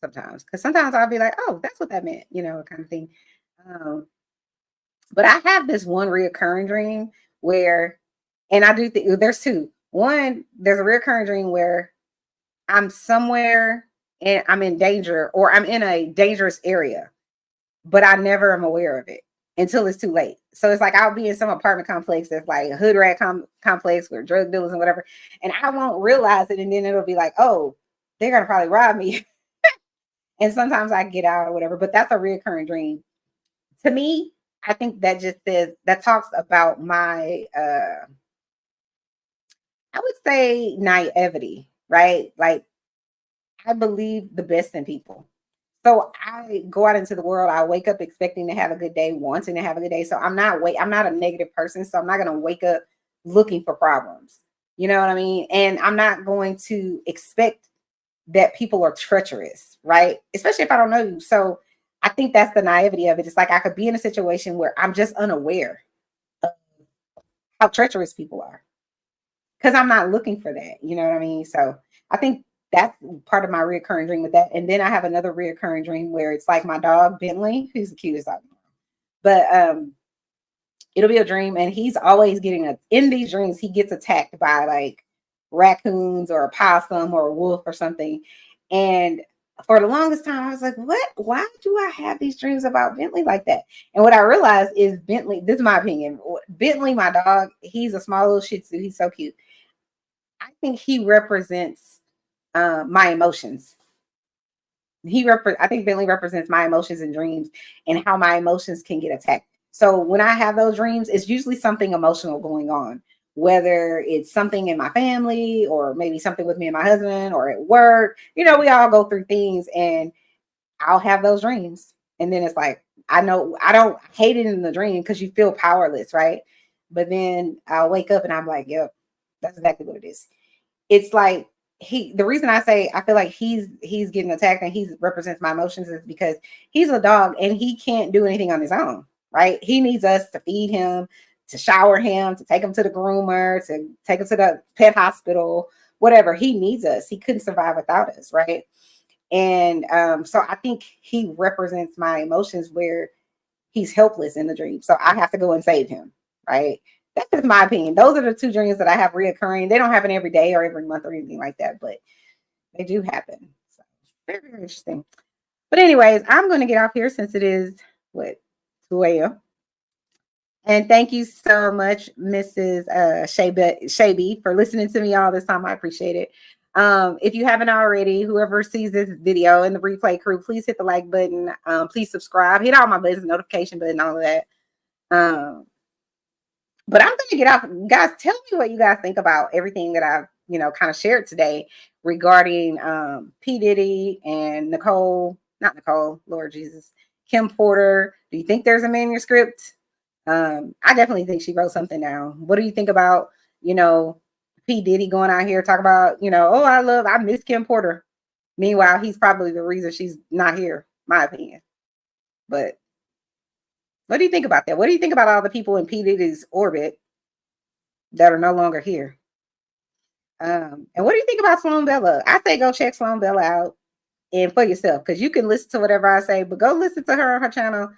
sometimes, because sometimes I'll be like, oh, that's what that meant, kind of thing. But I have this one reoccurring dream where, and I do think there's two. One, there's a reoccurring dream where I'm somewhere and I'm in danger, or I'm in a dangerous area, but I never am aware of it until it's too late. So it's like I'll be in some apartment complex that's like a hood rat complex with drug dealers and whatever, and I won't realize it, and then it'll be like, oh, they're gonna probably rob me. And sometimes I get out or whatever, but that's a reoccurring dream. To me, I think that just says, that talks about my I would say naivety, right? Like, I believe the best in people. So I go out into the world, I wake up expecting to have a good day, wanting to have a good day. So I'm not a negative person, so I'm not going to wake up looking for problems. You know what I mean? And I'm not going to expect that people are treacherous, right? Especially if I don't know you. So I think that's the naivety of it. It's like I could be in a situation where I'm just unaware of how treacherous people are, because I'm not looking for that. You know what I mean? So I think that's part of my reoccurring dream with that. And then I have another reoccurring dream where it's like my dog Bentley, who's the cutest dog, but it'll be a dream, and he's always in these dreams, he gets attacked by like raccoons or a possum or a wolf or something. And for the longest time, I was like, what? Why do I have these dreams about Bentley like that? And what I realized is Bentley, this is my opinion, Bentley, my dog, he's a small little Shih Tzu. He's so cute. I think he represents my emotions. I think Bentley represents my emotions and dreams, and how my emotions can get attacked. So when I have those dreams, it's usually something emotional going on, whether it's something in my family or maybe something with me and my husband or at work. We all go through things, and I'll have those dreams. And then it's like, I know I don't hate it in the dream because you feel powerless, right? But then I'll wake up and I'm like, yep, that's exactly what it is. It's like, the reason I say I feel like he's getting attacked and he represents my emotions is because he's a dog and he can't do anything on his own, right? He needs us to feed him, to shower him, to take him to the groomer, to take him to the pet hospital, whatever. He needs us. He couldn't survive without us, right? And so I think he represents my emotions where he's helpless in the dream. So I have to go and save him, right? That's just my opinion. Those are the two dreams that I have reoccurring. They don't happen every day or every month or anything like that, but they do happen. So very, very interesting. But anyways, I'm going to get off here since it is, 2 a.m. And thank you so much, Mrs. Shaby, for listening to me all this time. I appreciate it. If you haven't already, whoever sees this video in the replay crew, please hit the like button. Please subscribe, hit all my buttons, notification button, all of that. But I'm going to get off. Guys, tell me what you guys think about everything that I've, kind of shared today regarding P. Diddy and Lord Jesus, Kim Porter. Do you think there's a manuscript? I definitely think she wrote something down. What do you think about, P. Diddy going out here talking about, oh, I miss Kim Porter. Meanwhile, he's probably the reason she's not here, my opinion. But what do you think about that? What do you think about all the people in P. Diddy's orbit that are no longer here? And what do you think about Sloan Bella? I say go check Sloan Bella out and for yourself, because you can listen to whatever I say, but go listen to her on her channel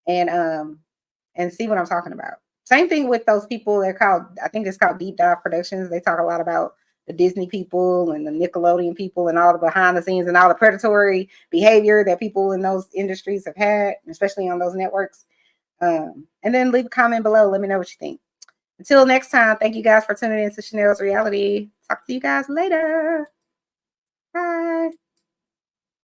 and see what I'm talking about. Same thing with those people. I think it's called Deep Dive Productions. They talk a lot about the Disney people and the Nickelodeon people and all the behind the scenes and all the predatory behavior that people in those industries have had, especially on those networks. And then leave a comment below. Let me know what you think. Until next time, thank you guys for tuning in to Chanel's Reality. Talk to you guys later. Bye.